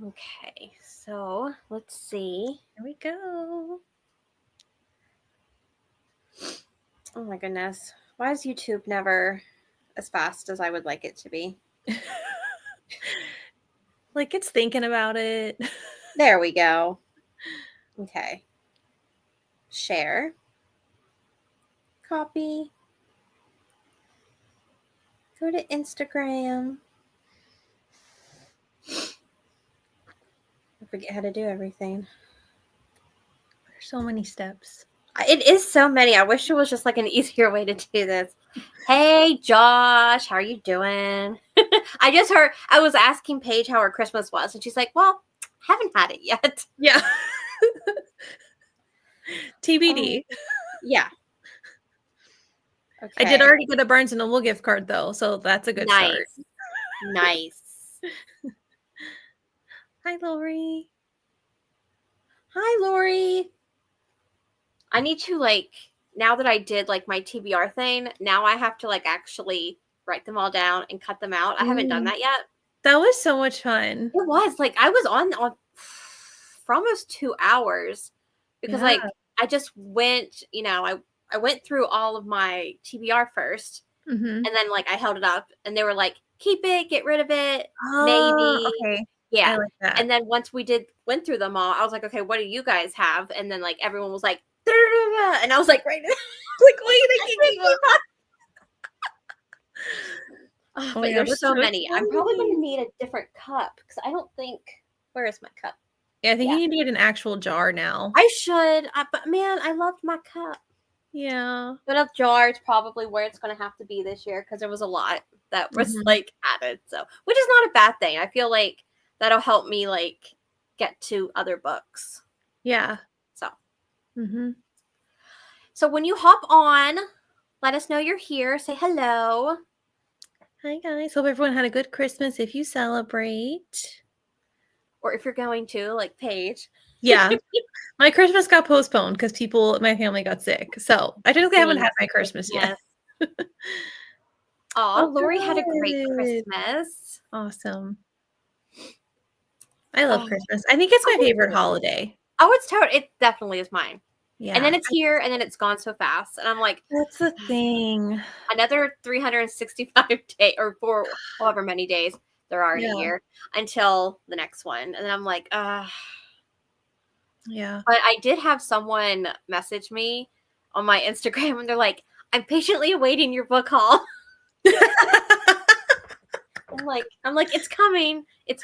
Okay, so let's see. Here we go. Oh my goodness. Why is YouTube never as fast as I would like it to be? Like it's thinking about it. There we go. Okay. Share. Copy. Go to Instagram. I forget how to do everything. There's so many steps. It is so many. I wish it was just like an easier way to do this. Hey, Josh, how are you doing? I was asking Paige how her Christmas was, and she's like, well, haven't had it yet. Yeah. TBD. Yeah. Okay. I did already get a Barnes & Noble gift card, though, so that's a good start. Nice. Hi, Lori. Hi, Lori. I need to, like, now that I did, like, my TBR thing, now I have to, like, actually write them all down and cut them out. I haven't done that yet. That was so much fun. It was. Like, I was on for almost 2 hours because, like, I just went, I went through all of my TBR first, and then, like, I held it up, and they were like, keep it, get rid of it, maybe. Okay. Yeah. I like that. And then once we went through them all, I was like, okay, what do you guys have? And then, like, everyone was like, and I was like, right. Like, wait, I can't keep up. But there's so many. I'm probably going to need a different cup because I don't think. Where is my cup? Yeah, I think you need to get an actual jar now. I should. But man, I loved my cup. Yeah. But a jar is probably where it's going to have to be this year because there was a lot that was like added. So, which is not a bad thing. I feel like that'll help me like get to other books. Yeah. So. Mm-hmm. So when you hop on, let us know you're here. Say hello. Hi, guys. Hope everyone had a good Christmas if you celebrate. Or if you're going to, like Paige. Yeah. My Christmas got postponed because my family got sick. So I technically haven't had my Christmas yet. Oh, Lori had a great Christmas. Awesome. I love Christmas. I think it's my favorite holiday. Oh, it definitely is mine. Yeah. And then it's here and then it's gone so fast. And I'm like, that's the thing. Another 365 days or for however many days there are in a year until the next one. And then I'm like, yeah. But I did have someone message me on my Instagram and they're like, I'm patiently awaiting your book haul. I'm like, it's coming. It's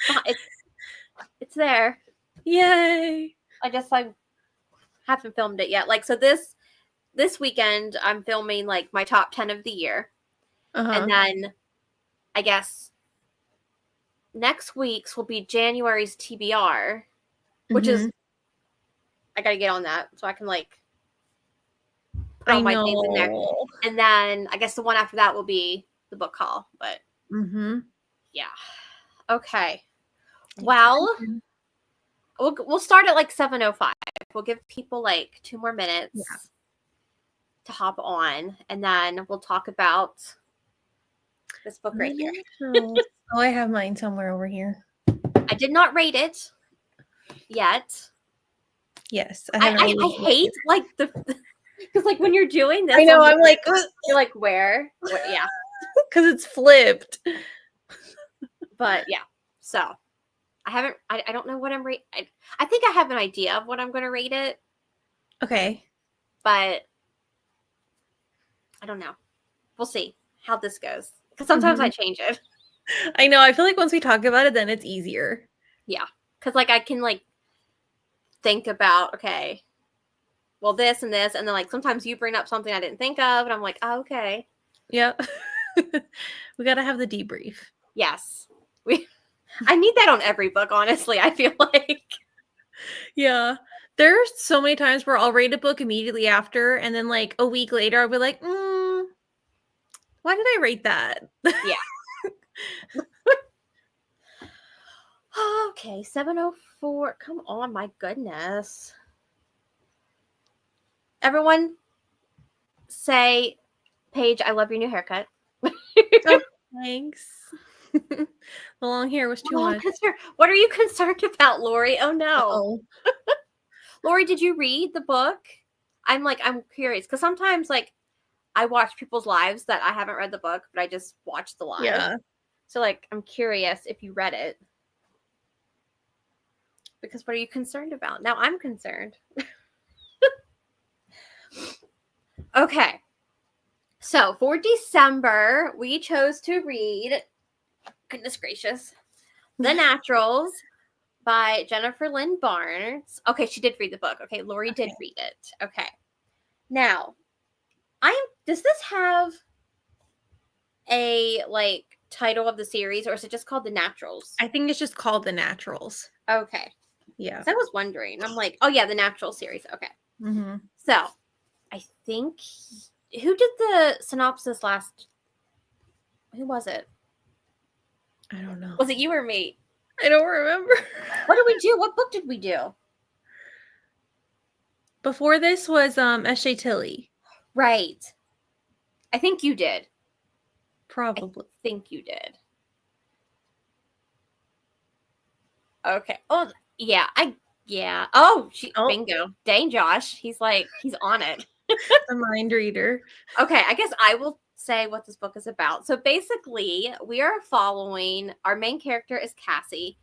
there. Yay. I just like haven't filmed it yet. Like, so this weekend I'm filming like my top 10 of the year. And then I guess next week's will be January's TBR, which is I gotta get on that so I can like put all my things in there. And then I guess the one after that will be the book haul. But yeah. Okay. Well, we'll start at like 7:05. We'll give people like 2 more minutes to hop on, and then we'll talk about this book right here. Oh, I have mine somewhere over here. I did not rate it yet. Yes, I hate like because like when you're doing this, I know I'm like you're like where? Yeah, because it's flipped. But yeah, so I haven't. I don't know what I'm rating. I think I have an idea of what I'm going to rate it. Okay, but I don't know. We'll see how this goes because sometimes I change it. I know. I feel like once we talk about it, then it's easier. Yeah, because like I can like think about well this and this, and then like sometimes you bring up something I didn't think of, and I'm like, oh, okay. Yeah, we gotta have the debrief. Yes, I need that on every book. Honestly, I feel like. Yeah, there's so many times where I'll rate a book immediately after, and then like a week later, I'll be like, why did I rate that? Yeah. Okay, 7:04. Come on, my goodness. Everyone say, Paige, I love your new haircut. Oh, thanks. The long hair was too much. What are you concerned about, Lori? Oh no. Oh. Lori, did you read the book? I'm curious because sometimes like I watch people's lives that I haven't read the book, but I just watched the live. Yeah. So like I'm curious if you read it. Because what are you concerned about? Now I'm concerned. Okay. So for December, we chose to read, goodness gracious, The Naturals by Jennifer Lynn Barnes. Okay, she did read the book. Okay, Lori did read it. Okay. Now, does this have a like title of the series, or is it just called The Naturals? I think it's just called The Naturals. Okay. Yeah. I was wondering. I'm like, oh yeah, The Natural series. Okay. Mm-hmm. So, I think who did the synopsis last? Who was it? I don't know. Was it you or me? I don't remember. What did we do? What book did we do? Before this was S.J. Tilly. Right. I think you did. Probably. I think you did. Okay. Oh, yeah. Oh, bingo. Dang, Josh. He's on it. The mind reader. Okay, I guess I will say what this book is about. So basically, we are following, our main character is Cassie.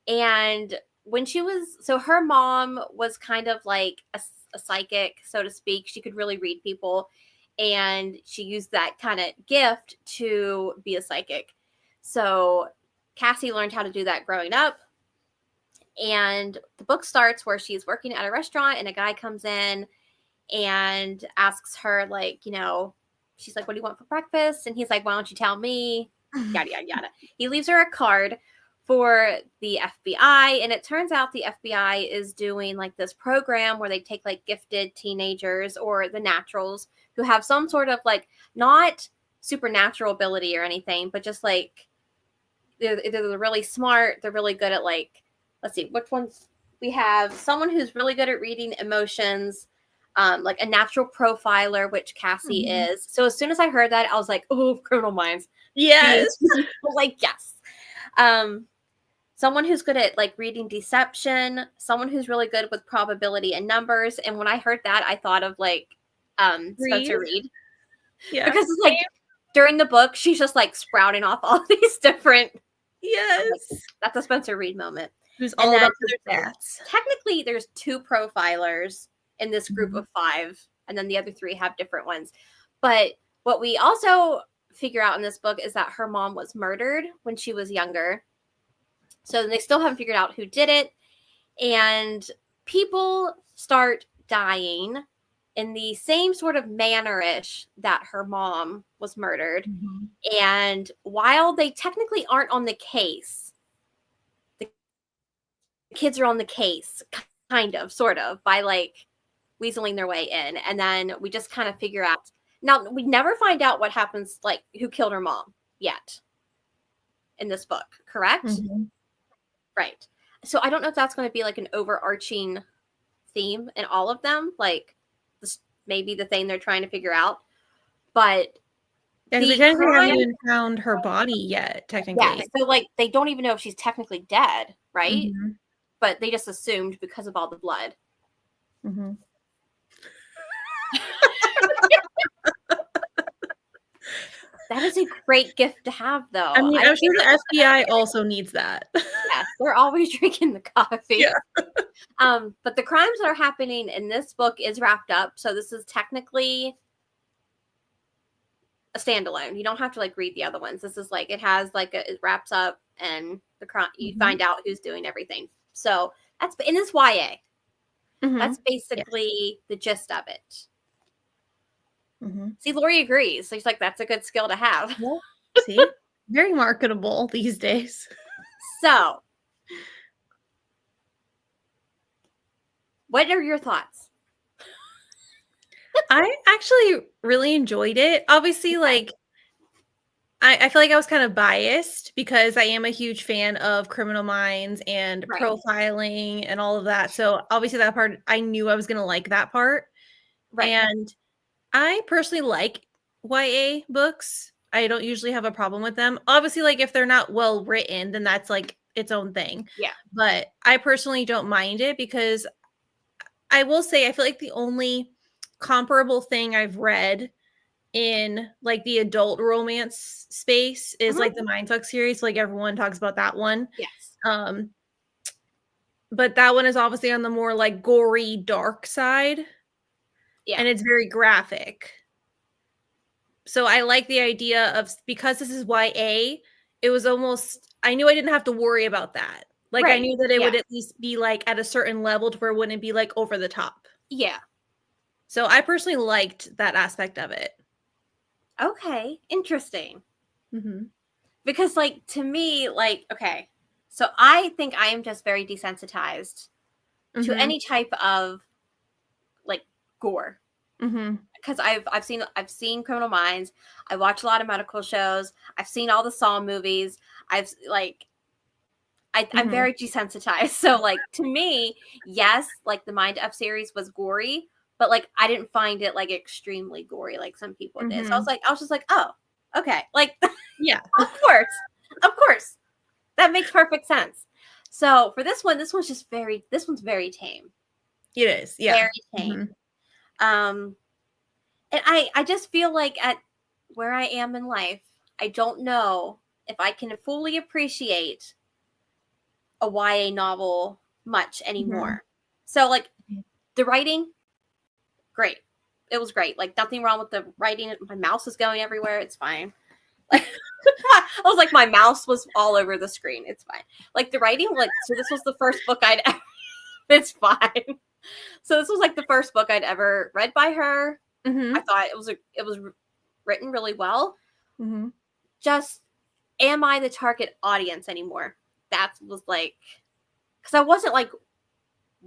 And when her mom was kind of like a psychic, so to speak. She could really read people. And she used that kind of gift to be a psychic. So Cassie learned how to do that growing up. And the book starts where she's working at a restaurant and a guy comes in and asks her, like, she's like, what do you want for breakfast? And he's like, why don't you tell me? Yada, yada, yada. He leaves her a card for the FBI. And it turns out the FBI is doing like this program where they take like gifted teenagers or the naturals who have some sort of like not supernatural ability or anything, but just like they're really smart. They're really good at like, let's see, which ones we have. Someone who's really good at reading emotions, like a natural profiler, which Cassie is. So as soon as I heard that, I was like, oh, Criminal Minds. Yes. Like, yes. Someone who's good at like reading deception, someone who's really good with probability and numbers. And when I heard that, I thought of like Spencer Reid. Yeah. Because it's like during the book, she's just like sprouting off all these different. Yes. Like, that's a Spencer Reid moment. Who's all about the stats. Technically, there's 2 profilers in this group of 5, and then the other 3 have different ones. But what we also figure out in this book is that her mom was murdered when she was younger. So they still haven't figured out who did it. And people start dying in the same sort of manner-ish that her mom was murdered. Mm-hmm. And while they technically aren't on the case, the kids are on the case, kind of, sort of, by like weaseling their way in. And then we just kind of figure out. Now, we never find out what happens, like who killed her mom yet in this book, correct? Mm-hmm. Right. So I don't know if that's going to be like an overarching theme in all of them, like this maybe the thing they're trying to figure out. But they haven't even found her body yet, technically. Yeah, so like they don't even know if she's technically dead, right? Mm-hmm. But they just assumed because of all the blood. Mm-hmm. That is a great gift to have, though. I mean, I'm sure the FBI also needs that. Yes, they're always drinking the coffee. Yeah. But the crimes that are happening in this book is wrapped up. So this is technically a standalone. You don't have to like read the other ones. This is like, it wraps up and the crime, you find out who's doing everything. So that's in this YA. Mm-hmm. That's basically the gist of it. Mm-hmm. See, Lori agrees. She's like, that's a good skill to have. Well, see, very marketable these days. So, what are your thoughts? I actually really enjoyed it. Obviously, like, I feel like I was kind of biased because I am a huge fan of Criminal Minds and profiling and all of that. So, obviously, that part, I knew I was going to like that part. Right. And I personally like YA books. I don't usually have a problem with them. Obviously, like if they're not well written, then that's like its own thing. Yeah. But I personally don't mind it because I will say I feel like the only comparable thing I've read in like the adult romance space is like the Mindfuck series. Like everyone talks about that one. Yes. But that one is obviously on the more like gory, dark side. Yeah. And it's very graphic. So I like the idea of, because this is YA, it was almost, I knew I didn't have to worry about that. Like I knew that it would at least be like at a certain level to where it wouldn't be like over the top. Yeah. So I personally liked that aspect of it. Okay. Interesting. Mm-hmm. Because like to me, like, okay, so I think I am just very desensitized to any type of like gore. Because I've seen Criminal Minds. I watch a lot of medical shows. I've seen all the Saw movies. I'm very desensitized. So like to me, yes, like the Mind F series was gory, but like I didn't find it like extremely gory like some people did. So I was just like, oh, okay, like yeah, of course, that makes perfect sense. So for this one's very tame. It is, yeah, very tame. And I just feel like at where I am in life, I don't know if I can fully appreciate a YA novel much anymore. So like the writing, great. It was great. Like nothing wrong with the writing. My mouse is going everywhere. It's fine. Like I was like, my mouse was all over the screen. It's fine. Like the writing, like, so this was the first book I'd ever, it's fine. So this was like the first book I'd ever read by her. I thought it was written really well. Just, am I the target audience anymore? That was like, because I wasn't like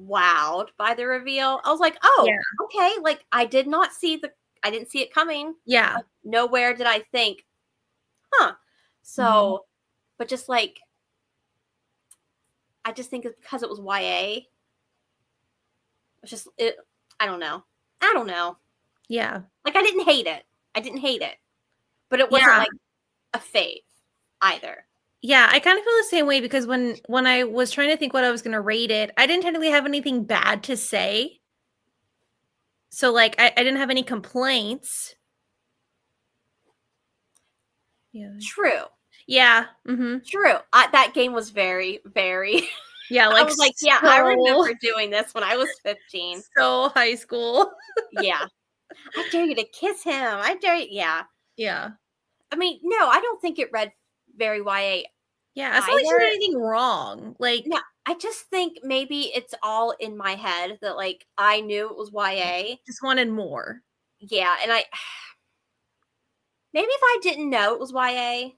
wowed by the reveal. I was like, oh, okay. Like I didn't see it coming. Yeah. Like, nowhere did I think, huh. So, but just like, I just think it's because it was YA. It's just, I don't know. Yeah. Like I didn't hate it. But it wasn't like a fave either. Yeah, I kind of feel the same way because when I was trying to think what I was going to rate it, I didn't technically have anything bad to say. So like I didn't have any complaints. Yeah. True. Yeah. True. That game was very, very. Yeah, like I was like, yeah, I remember doing this when I was 15. So high school. Yeah. I dare you to kiss him. I dare you. Yeah. Yeah. I mean, no, I don't think it read very YA. Yeah, it's not like she did anything wrong. Like, yeah, I just think maybe it's all in my head that like I knew it was YA. Just wanted more. Yeah, and maybe if I didn't know it was YA,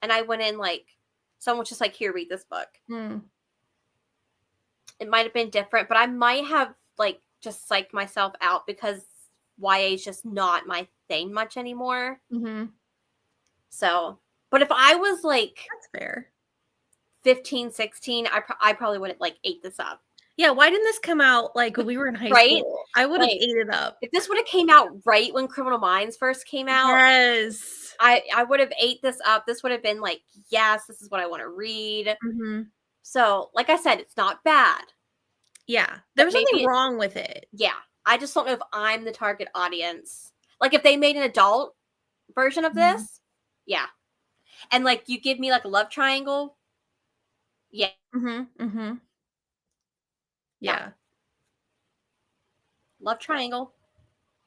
and I went in like someone was just like, here, read this book. It might have been different, but I might have like just psyched myself out because YA is just not my thing much anymore. So, but if I was like, that's fair, 15, 16, I probably would have like ate this up. Yeah, why didn't this come out like when we were in high school? I would have ate it up. If this would have came out right when Criminal Minds first came out, yes, I would have ate this up. This would have been like, yes, this is what I want to read. So, like I said, it's not bad. Yeah, there was nothing wrong with it. Yeah, I just don't know if I'm the target audience. Like if they made an adult version of this, yeah. And like you give me like a love triangle. Yeah. Yeah. Love triangle.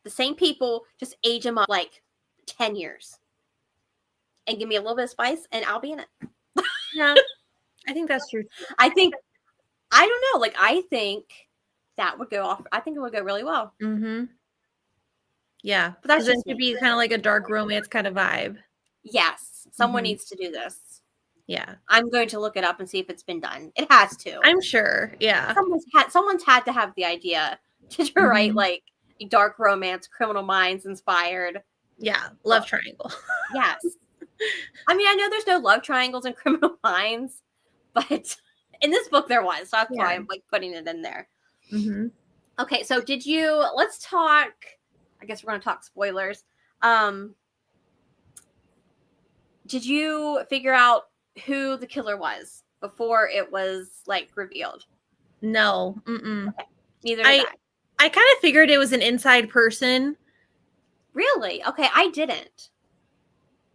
The same people, just age them up like 10 years. And give me a little bit of spice and I'll be in it. Yeah. I think that's true. I don't know. Like I think that would go off. I think it would go really well. Yeah. But that should be kind of like a dark romance kind of vibe. Yes. Someone needs to do this. Yeah. I'm going to look it up and see if it's been done. It has to. I'm sure. Yeah. Someone's had to have the idea to write like a dark romance, Criminal Minds inspired. Yeah. Love triangle. Yes. I mean, I know there's no love triangles in Criminal Minds, but in this book there was. So that's why I'm like putting it in there. Okay. So let's talk, I guess we're going to talk spoilers. did you figure out who the killer was before it was like revealed? No. Mm-mm. Okay. Neither did I kind of figured it was an inside person. Really? Okay, I didn't.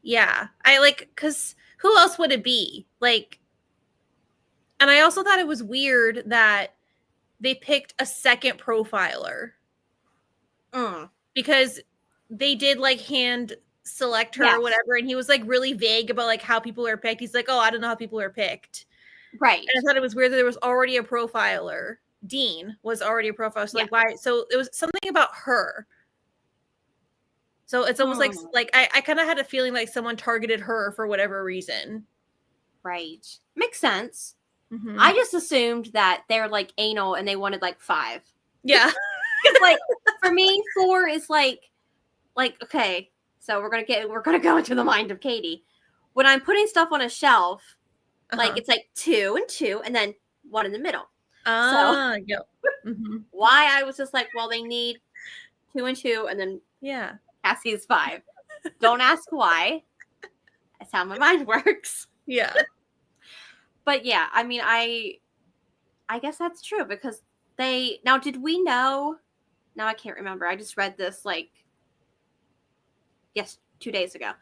Yeah. Because who else would it be? Like, and I also thought it was weird that they picked a second profiler. Because they did like hand select her or whatever, and he was like really vague about like how people are picked. He's like, oh, I don't know how people are picked. Right. And I thought it was weird that there was already a profiler. Dean was already a profiler. So like why? So it was something about her. So it's almost like I kind of had a feeling like someone targeted her for whatever reason. Right. Makes sense. Mm-hmm. I just assumed that they're like anal and they wanted like 5. Yeah. Because like for me, 4 is like okay, so we're gonna go into the mind of Katie. When I'm putting stuff on a shelf, like it's like 2 and 2, and then 1 in the middle. Yeah. Why I was just like, well, they need 2 and 2, and then Cassie's 5. Don't ask why. That's how my mind works. Yeah. But yeah, I mean, I guess that's true because now did we know? Now I can't remember. I just read this 2 days ago.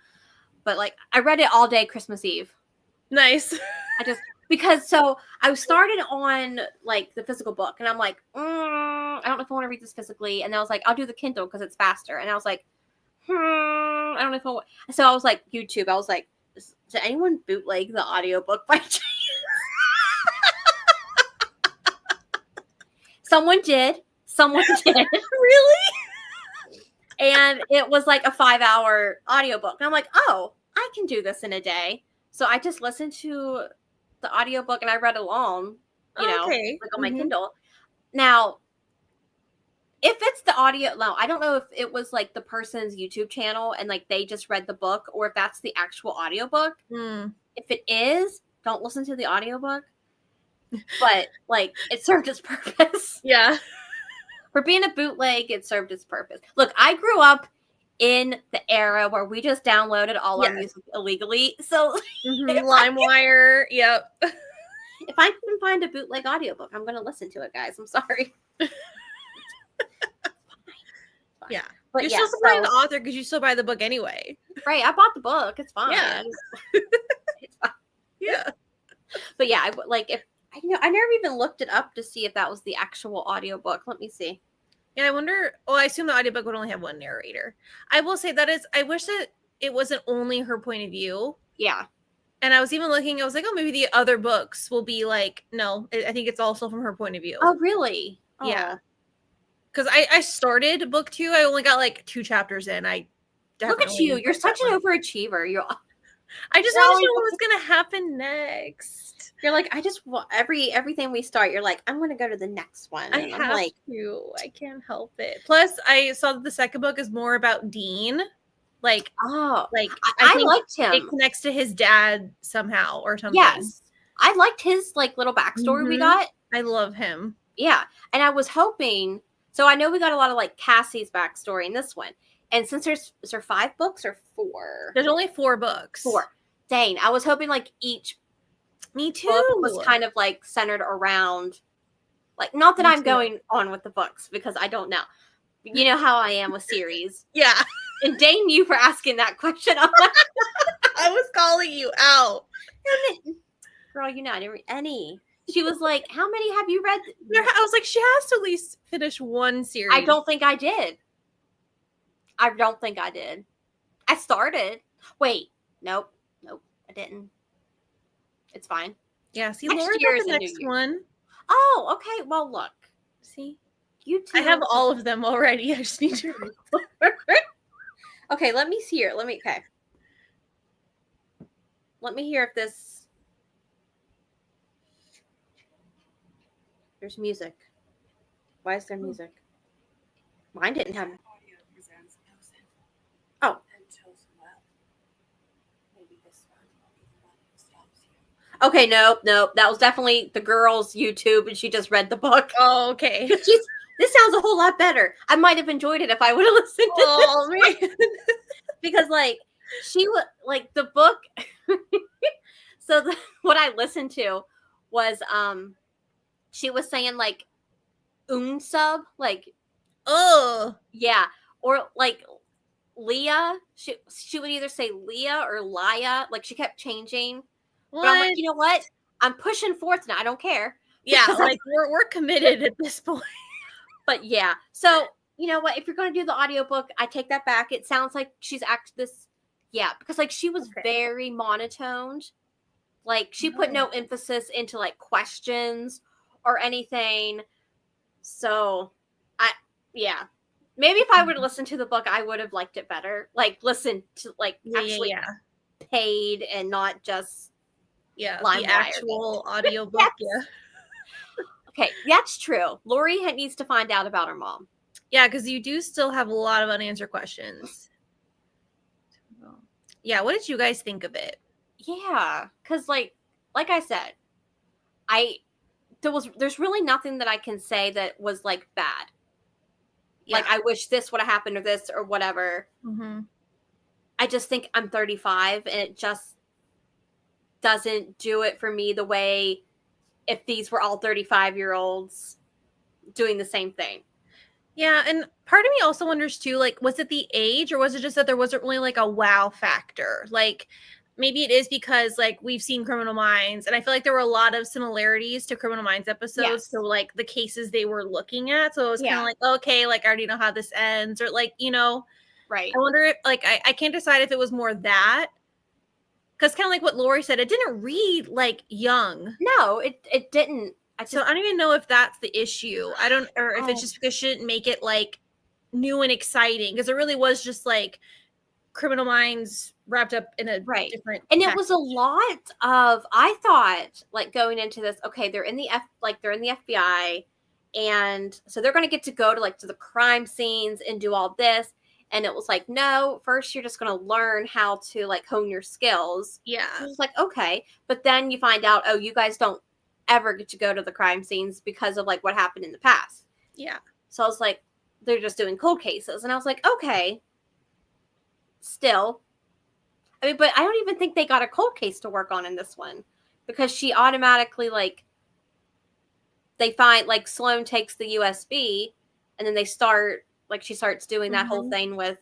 But like I read it all day Christmas Eve. Nice. Because I started on like the physical book and I'm like, I don't know if I want to read this physically. And I was like, I'll do the Kindle because it's faster. And I was like, I don't know if I want. So I was like, YouTube. I was like, did anyone bootleg the audiobook by chance? Someone did. Really? And it was like a 5-hour audiobook. And I'm like, oh, I can do this in a day. So I just listened to the audiobook and I read along, like on my Kindle. Now, if it's the audio, no, I don't know if it was like the person's YouTube channel and like they just read the book or if that's the actual audiobook. If it is, don't listen to the audiobook. But like it served its purpose. Yeah. For being a bootleg, it served its purpose. Look, I grew up in the era where we just downloaded all our music illegally. So LimeWire, yep. If I can find a bootleg audiobook, I'm going to listen to it, guys. I'm sorry. Fine. Yeah. But you're still supporting the author because you still buy the book anyway. Right. I bought the book. It's fine. Yeah. It's fine. Yeah. But yeah, I never even looked it up to see if that was the actual audiobook. Let me see. Yeah, I wonder. Oh, I assume the audiobook would only have one narrator. I will say I wish that it wasn't only her point of view. Yeah. And I was even looking, I was like, oh, maybe the other books will be like, no, I think it's also from her point of view. Oh, really? Oh. Yeah. Because I started book 2. I only got like 2 chapters in. Look at you. You're such an overachiever. I just want to know what was going to happen next. You're like, I just want everything we start. You're like, I'm going to go to the next one. I have to. I can't help it. Plus, I saw that the second book is more about Dean. Like, I liked him. It connects to his dad somehow or something. Yes, I liked his like little backstory we got. I love him. Yeah, and I was hoping. So I know we got a lot of like Cassie's backstory in this one, and since is there 5 books or 4? There's only 4 books. 4. Dang, I was hoping like each. Me too. Book was kind of like centered around, like not that I'm going on with the books because I don't know. You know how I am with series. Yeah. And dang you for asking that question. I was calling you out. Girl, I didn't read any. She was like, how many have you read? I was like, she has to at least finish one series. I don't think I did. I started. Wait. Nope, I didn't. It's fine. Yeah, see, Laura got the next one. Oh, okay. Well, look. See? You too. I have all of them already. I just need to. Okay, let me see here. Okay. Let me hear if this. There's music. Why is there music? Mine didn't have. Oh. Okay, nope. That was definitely the girl's YouTube, and she just read the book. Oh, okay. This sounds a whole lot better. I might have enjoyed it if I would have listened to man. Because, like, she was like the book. So what I listened to was she was saying like unsub, like Oh yeah, or like Leah. She would either say Leah or Laya. Like she kept changing. But I'm like, what? you know what? I'm pushing forth now. I don't care. Yeah, Because like we're committed at this point. but yeah. So, you know what? If you're going to do the audiobook, I take that back. It sounds like she's this. Yeah, because like she was very monotoned. Like she put no emphasis into like questions or anything. So, yeah. Maybe if I would have listened to the book, I would have liked it better. Like listen to like actually paid and not just the actual audiobook. Yeah. Okay, that's true. Lori needs to find out about her mom. Yeah, because you do still have a lot of unanswered questions. Yeah, what did you guys think of it? Yeah, because like I said, there's really nothing that I can say that was like bad. Yeah. Like I wish this would have happened or this or whatever. Mm-hmm. I just think I'm 35 and it just doesn't do it for me the way if these were all 35-year-olds doing the same thing. Yeah, and part of me also wonders too, like, was it the age or was it just that there wasn't really like a wow factor? Like, maybe it is because like we've seen Criminal Minds, and I feel like there were a lot of similarities to Criminal Minds episodes. Yes. So like the cases they were looking at, so it was kind of like, okay, like I already know how this ends, or like, you know, right? I wonder if like I can't decide if it was more that. Because kind of like what Lori said, it didn't read like young. No, it didn't. So I don't even know if that's the issue. I don't, or if it's just because she didn't make it like new and exciting. Because it really was just like Criminal Minds wrapped up in a different. And it was a lot of. I thought like going into this. Okay, they're in the FBI, and so they're going to get to go to the crime scenes and do all this. And it was like, no, first you're just going to learn how to like hone your skills. Yeah. So it was like, okay. But then you find out, oh, you guys don't ever get to go to the crime scenes because of like what happened in the past. Yeah. So I was like, they're just doing cold cases. And I was like, okay. Still. I mean, but I don't even think they got a cold case to work on in this one. Because she automatically like, they find like Sloane takes the USB and then they start. Like she starts doing that whole thing with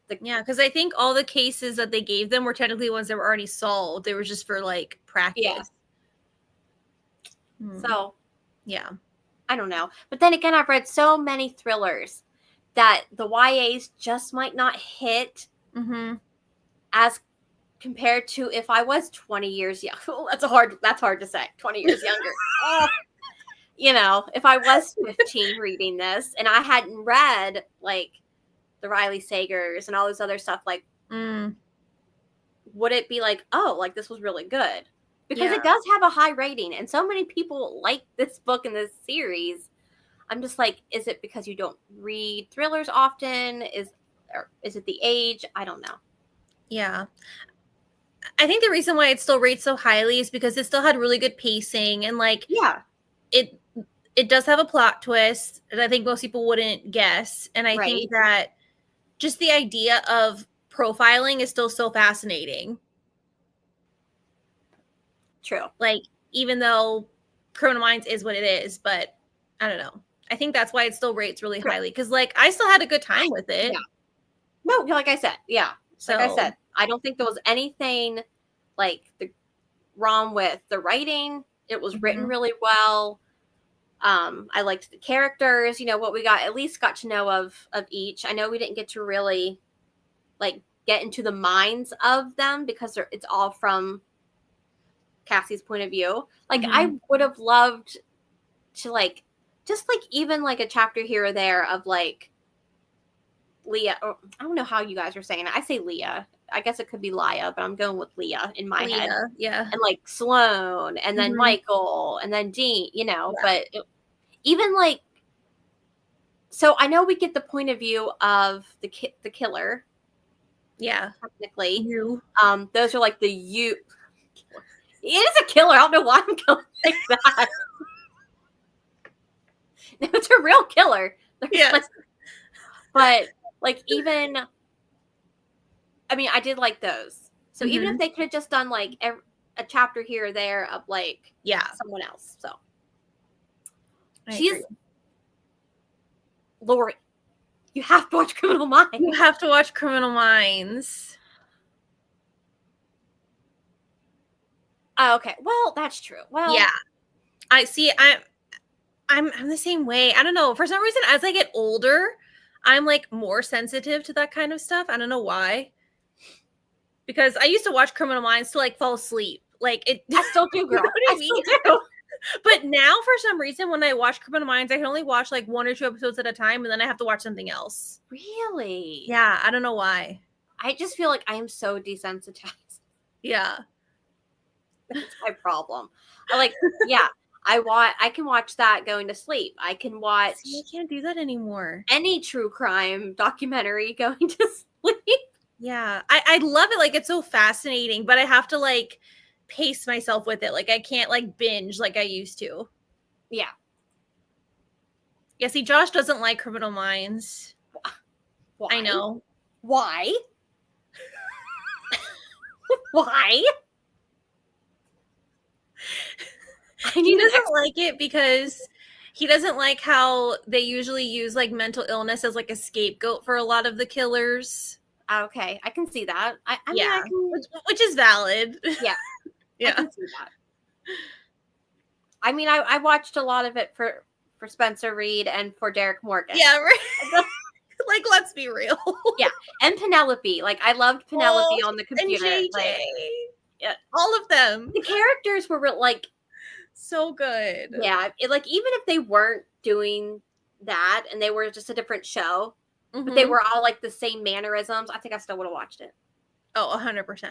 because I think all the cases that they gave them were technically ones that were already solved. They were just for like practice. Yeah. So, yeah, I don't know. But then again, I've read so many thrillers that the YAs just might not hit as compared to if I was 20 years young. That's hard to say. 20 years younger. You know, if I was 15 reading this and I hadn't read like the Riley Sagers and all this other stuff, like, would it be like, oh, like this was really good? Because it does have a high rating and so many people like this book and this series. I'm just like, is it because you don't read thrillers often? Is it the age? I don't know. Yeah. I think the reason why it still rates so highly is because it still had really good pacing and like, it does have a plot twist that I think most people wouldn't guess. And I think that just the idea of profiling is still so fascinating. True. Like, even though Criminal Minds is what it is, but I don't know. I think that's why it still rates really highly. Because, like, I still had a good time with it. Yeah. No, like I said, yeah. So, like I said, I don't think there was anything, like, wrong with the writing. It was written really well. I liked the characters, you know, what we at least got to know of each. I know we didn't get to really like get into the minds of them because it's all from Cassie's point of view. Like I would have loved to like, just like even like a chapter here or there of like Leah, or I don't know how you guys are saying it. I say Leah. I guess it could be Laya, but I'm going with Leah in my head. Yeah. And like Sloane and then Michael and then Dean, you know, but even like, so I know we get the point of view of the killer. Yeah. Technically. Those are like it is a killer. I don't know why I'm going like that. No, it's a real killer. Yeah. But like even I mean, I did like those. So even if they could have just done like a chapter here or there of like someone else. So she's Lori. You have to watch Criminal Minds. You have to watch Criminal Minds. Oh, okay. Well, that's true. Well, yeah. I'm the same way. I don't know. For some reason, as I get older, I'm like more sensitive to that kind of stuff. I don't know why. Because I used to watch Criminal Minds to like fall asleep. Like I still do, girl. I still do. But now, for some reason, when I watch Criminal Minds, I can only watch like 1 or 2 episodes at a time, and then I have to watch something else. Really? Yeah, I don't know why. I just feel like I am so desensitized. Yeah, that's my problem. I can watch that going to sleep. I can watch. See, I can't do that anymore. Any true crime documentary going to sleep. Yeah, I love it. Like, it's so fascinating, but I have to like pace myself with it. Like, I can't like binge like I used to. Yeah. Yeah, see, Josh doesn't like Criminal Minds. Why? I know. Why? Why? He doesn't like it because he doesn't like how they usually use like mental illness as like a scapegoat for a lot of the killers. Okay, I can see that. I mean, which is valid. Yeah. Yeah. I can see that. I mean, I watched a lot of it for Spencer Reid and for Derek Morgan. Yeah, right. Like, let's be real. Yeah, and Penelope. Like, I loved Penelope on the computer. And JJ. Like, yeah, all of them. The characters were like so good. Yeah, like even if they weren't doing that and they were just a different show, but they were all like the same mannerisms, I think I still would have watched it. Oh, 100%.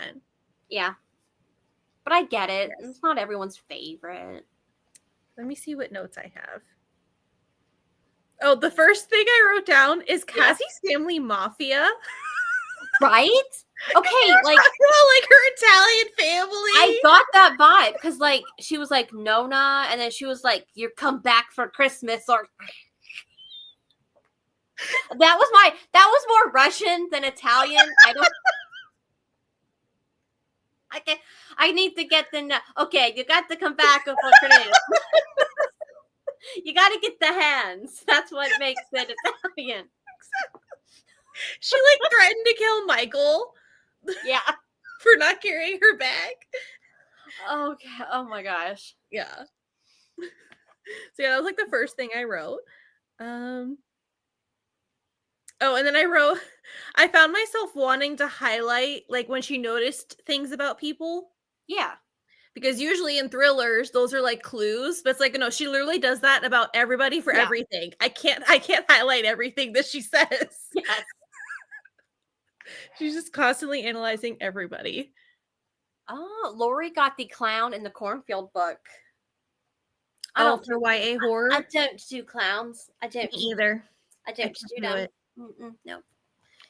Yeah. But I get it. Yes. It's not everyone's favorite. Let me see what notes I have. Oh, the first thing I wrote down is Cassie's family mafia. Right? Okay, like her Italian family. I got that vibe because like she was like Nona, and then she was like, "You come back for Christmas," or that was more Russian than Italian. I need to get the okay. You got to come back for Christmas. You got to get the hands. That's what makes it Italian. She like threatened to kill Michael. Yeah. For not carrying her bag. Okay. Oh my gosh. Yeah. So yeah, that was like the first thing I wrote. Oh, and then I found myself wanting to highlight like when she noticed things about people. Yeah. Because usually in thrillers, those are like clues, but it's like, no, she literally does that about everybody for everything. I can't highlight everything that she says. Yes. She's just constantly analyzing everybody. Oh, Lori got the clown in the cornfield book. For YA horror? I don't do clowns. I don't either. I don't do them. No.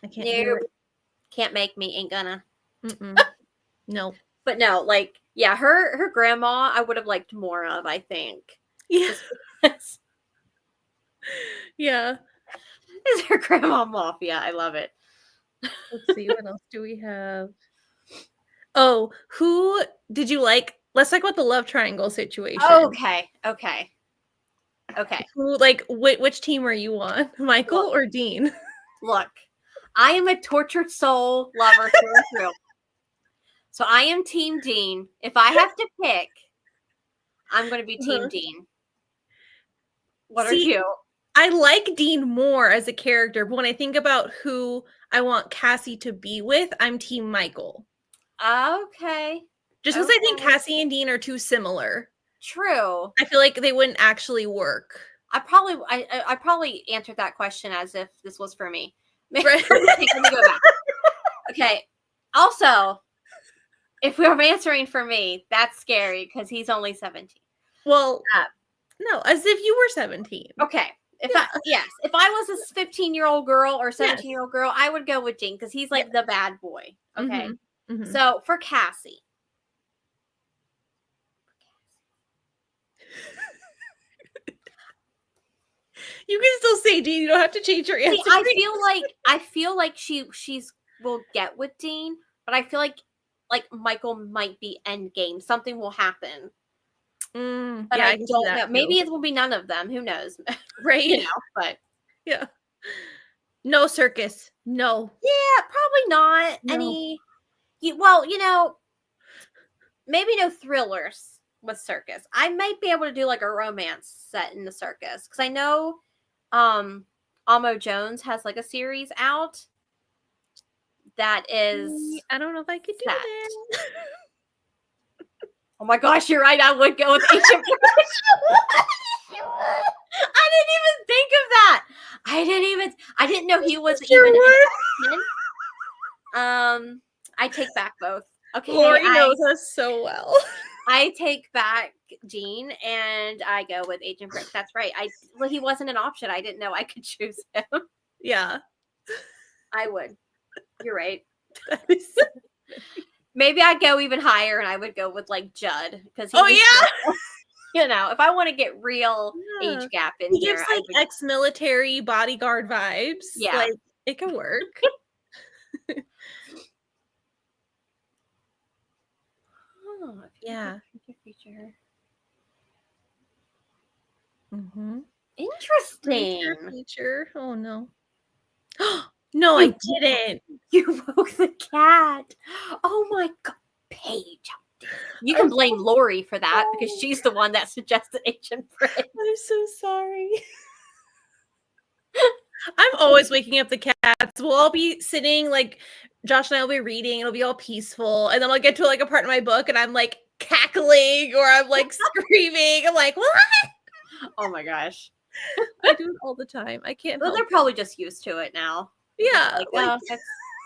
I can't do it. Can't make me, ain't gonna. No. But no, like, yeah, her grandma I would have liked more of, I think. Yeah. Yeah. Is her grandma mafia. I love it. Let's see, what else do we have? Oh, who did you like? Let's talk about the love triangle situation. Okay. Who, like, which team are you on? Michael or Dean? Look, I am a tortured soul lover through and through. So I am Team Dean. If I have to pick, I'm going to be Team Dean. What are you? I like Dean more as a character, but when I think about who I want Cassie to be with, I'm Team Michael. Okay. Just because I think Cassie and Dean are too similar. True. I feel like they wouldn't actually work. I probably answered that question as if this was for me. Right. Let me go back. Okay. Also, if we're answering for me, that's scary because he's only 17. Well, no, as if you were 17. Okay. If I was a 15-year-old girl or 17-year-old girl, I would go with Dean because he's like the bad boy. Okay. Mm-hmm. So for Cassie. You can still say Dean. You don't have to change your answer. See, I feel like she's will get with Dean, but I feel like Michael might be endgame. Something will happen. But yeah, I I can see don't that know. too. Maybe it will be none of them. Who knows? Right? But Yeah. No circus. No. yeah, probably not No. any. Well, maybe no thrillers with circus. I might be able to do like a romance set in the circus because I know Amo Jones has like a series out that is I don't know if I could do set. that. Oh my gosh, you're right. I would go with Ancient I didn't even think of that. I didn't know he was even in. I take back both. Okay. Lori knows us so well. I take back Gene and I go with Agent Brick. That's right. He wasn't an option. I didn't know I could choose him. Yeah. I would. You're right. Maybe I'd go even higher and I would go with like Judd because if I want to get real age gap in he here, gives like ex-military bodyguard vibes. Yeah, like it can work. Yeah. Mm-hmm. Interesting. Feature. Oh no. No, I didn't. You woke the cat. Oh my god, Paige. You can blame Lori for that because she's the one that suggested Agent Brick. I'm so sorry. I'm always waking up the cats. We'll all be sitting, like Josh and I will be reading. It'll be all peaceful, and then I'll get to like a part in my book, and I'm like cackling or I'm like screaming. I'm like, what? Oh my gosh. I do it all the time. I can't. Well, they're probably just used to it now. Yeah, like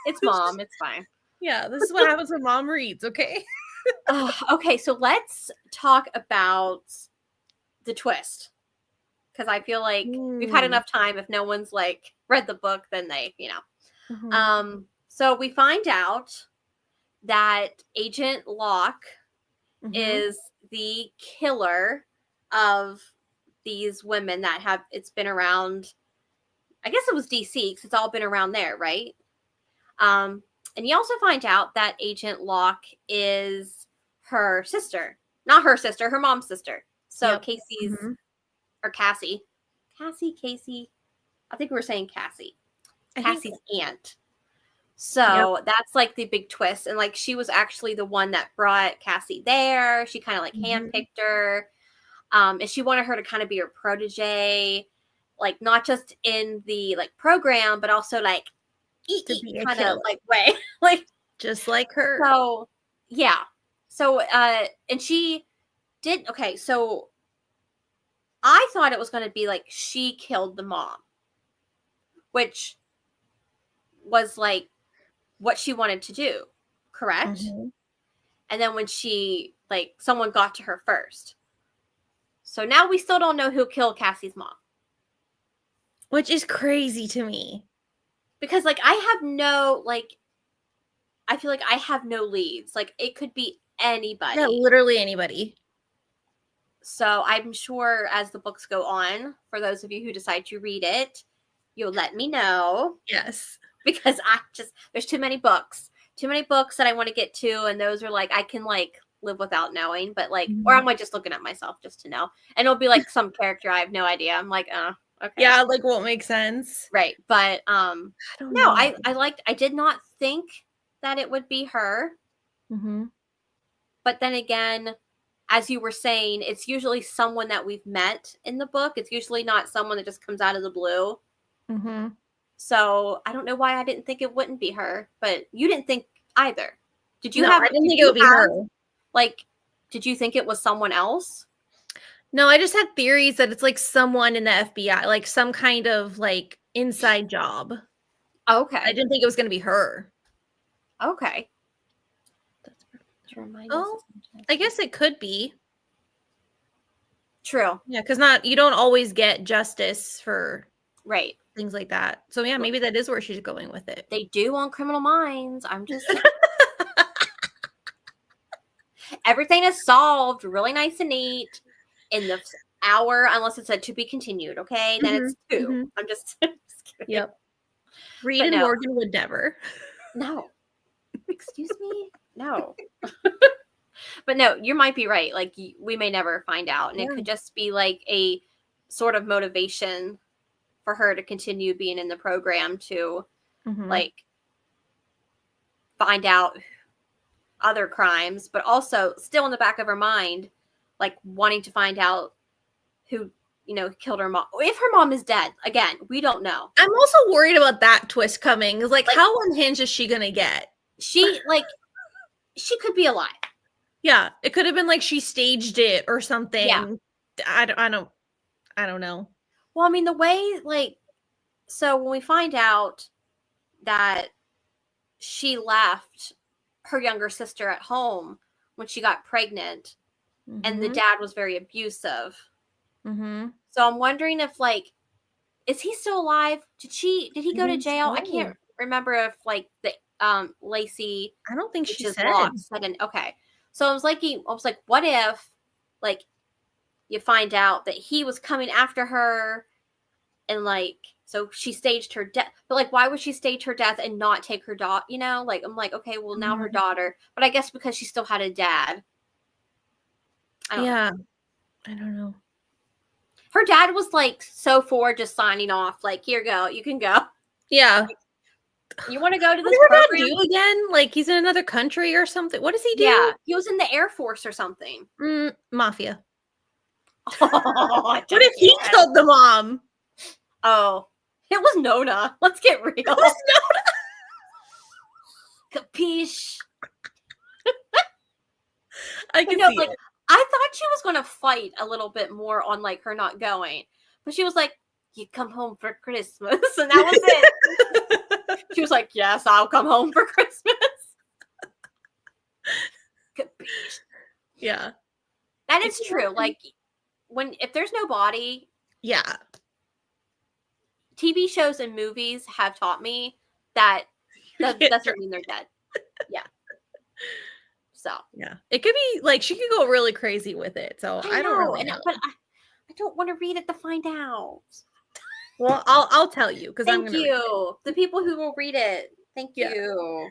it's mom. It's fine. Yeah, this is what happens when mom reads. Okay. Okay, so let's talk about the twist. Because I feel like we've had enough time. If no one's like read the book, then they, Mm-hmm. So we find out that Agent Locke is the killer of these women that have. It's been around. I guess it was DC because it's all been around there, right? And you also find out that Agent Locke is her sister, not her sister, her mom's sister. So Casey's or Cassie. I think we were saying Cassie. Cassie's aunt. So that's like the big twist. And like she was actually the one that brought Cassie there. She kind of like handpicked her. And she wanted her to kind of be her protege, like not just in the like program, but also like kind of like way. Like just like her. So yeah. So and she did so I thought it was going to be like she killed the mom, which was like what she wanted to do, correct? And then when she like someone got to her first. So now we still don't know who killed Cassie's mom. Which is crazy to me. Because like I feel like I have no leads. Like it could be anybody. Yeah, literally anybody. So I'm sure as the books go on, for those of you who decide to read it, you'll let me know. Yes. Because there's too many books that I want to get to. And those are like, I can like live without knowing, but like, or am I just looking at myself just to know? And it'll be like some character I have no idea. I'm like, okay. Yeah, like won't make sense. Right. But I did not think that it would be her. But then again, as you were saying, it's usually someone that we've met in the book. It's usually not someone that just comes out of the blue. So I don't know why I didn't think it wouldn't be her, but you didn't think either. Did you have? I didn't think it would be her. Like, did you think it was someone else? No, I just had theories that it's like someone in the FBI, like some kind of like inside job. Okay. I didn't think it was going to be her. Okay. Oh, I guess it could be. True. Yeah, because you don't always get justice for things like that. So yeah, maybe that is where she's going with it. They do on Criminal Minds. I'm just everything is solved really nice and neat in the hour, unless it said to be continued. Okay, then it's 2. I'm just kidding. Yep. Reed and Morgan would never. No. Excuse me? No. But no, you might be right. Like, we may never find out. And it could just be like a sort of motivation for her to continue being in the program to, like, find out other crimes, but also still in the back of her mind, like, wanting to find out who, killed her mom. If her mom is dead, again, we don't know. I'm also worried about that twist coming. Like, how unhinged is she gonna get? She could be alive. Yeah, it could have been like she staged it or something. Yeah. I don't know. Well, I mean, the way, like, so when we find out that she left her younger sister at home when she got pregnant, and the dad was very abusive. So I'm wondering if, like, is he still alive? Did he go to jail? I can't remember if, like, the Lacey. I don't think she said. Okay. So I was like, what if, like, you find out that he was coming after her, and, like, so she staged her death. But, like, why would she stage her death and not take her daughter? Like, I'm like, okay, well, now her daughter. But I guess because she still had a dad. I don't know. Her dad was, like, so for just signing off. Like, here, go. You can go. Yeah. Like, you want to go to this program? What did he do again? Like, he's in another country or something? What does he do? Yeah, he was in the Air Force or something. Mafia. Oh, what if he killed the mom? Oh, it was Nona. Let's get real. It was Nona. Capiche? I can see like, it. I thought she was going to fight a little bit more on, like, her not going. But she was like, you come home for Christmas. And that was it. She was like, yes, I'll come home for Christmas. Capiche? Yeah. That is true. Like, if there's no body. Yeah. TV shows and movies have taught me that doesn't mean they're dead. Yeah. So. Yeah. It could be, like, she could go really crazy with it. So I don't really know. But I don't want to read it to find out. Well, I'll tell you because Thank you. The people who will read it. Thank you.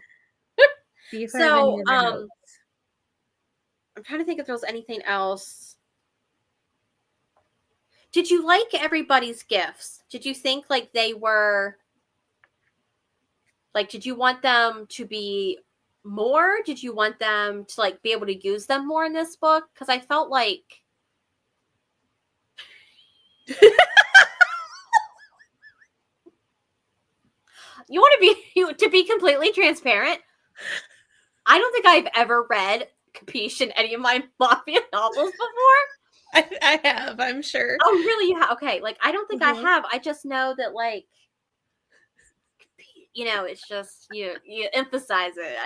So, I'm trying to think if there was anything else. Did you like everybody's gifts? Did you think, like, they were, like, did you want them to be more? Did you want them to, like, be able to use them more in this book? Because I felt like you want to be completely transparent. I don't think I've ever read Capiche in any of my Mafia novels before. I have, I'm sure. Oh, really? You have? Okay. Like, I don't think I have. I just know that, like, it's just, you emphasize it.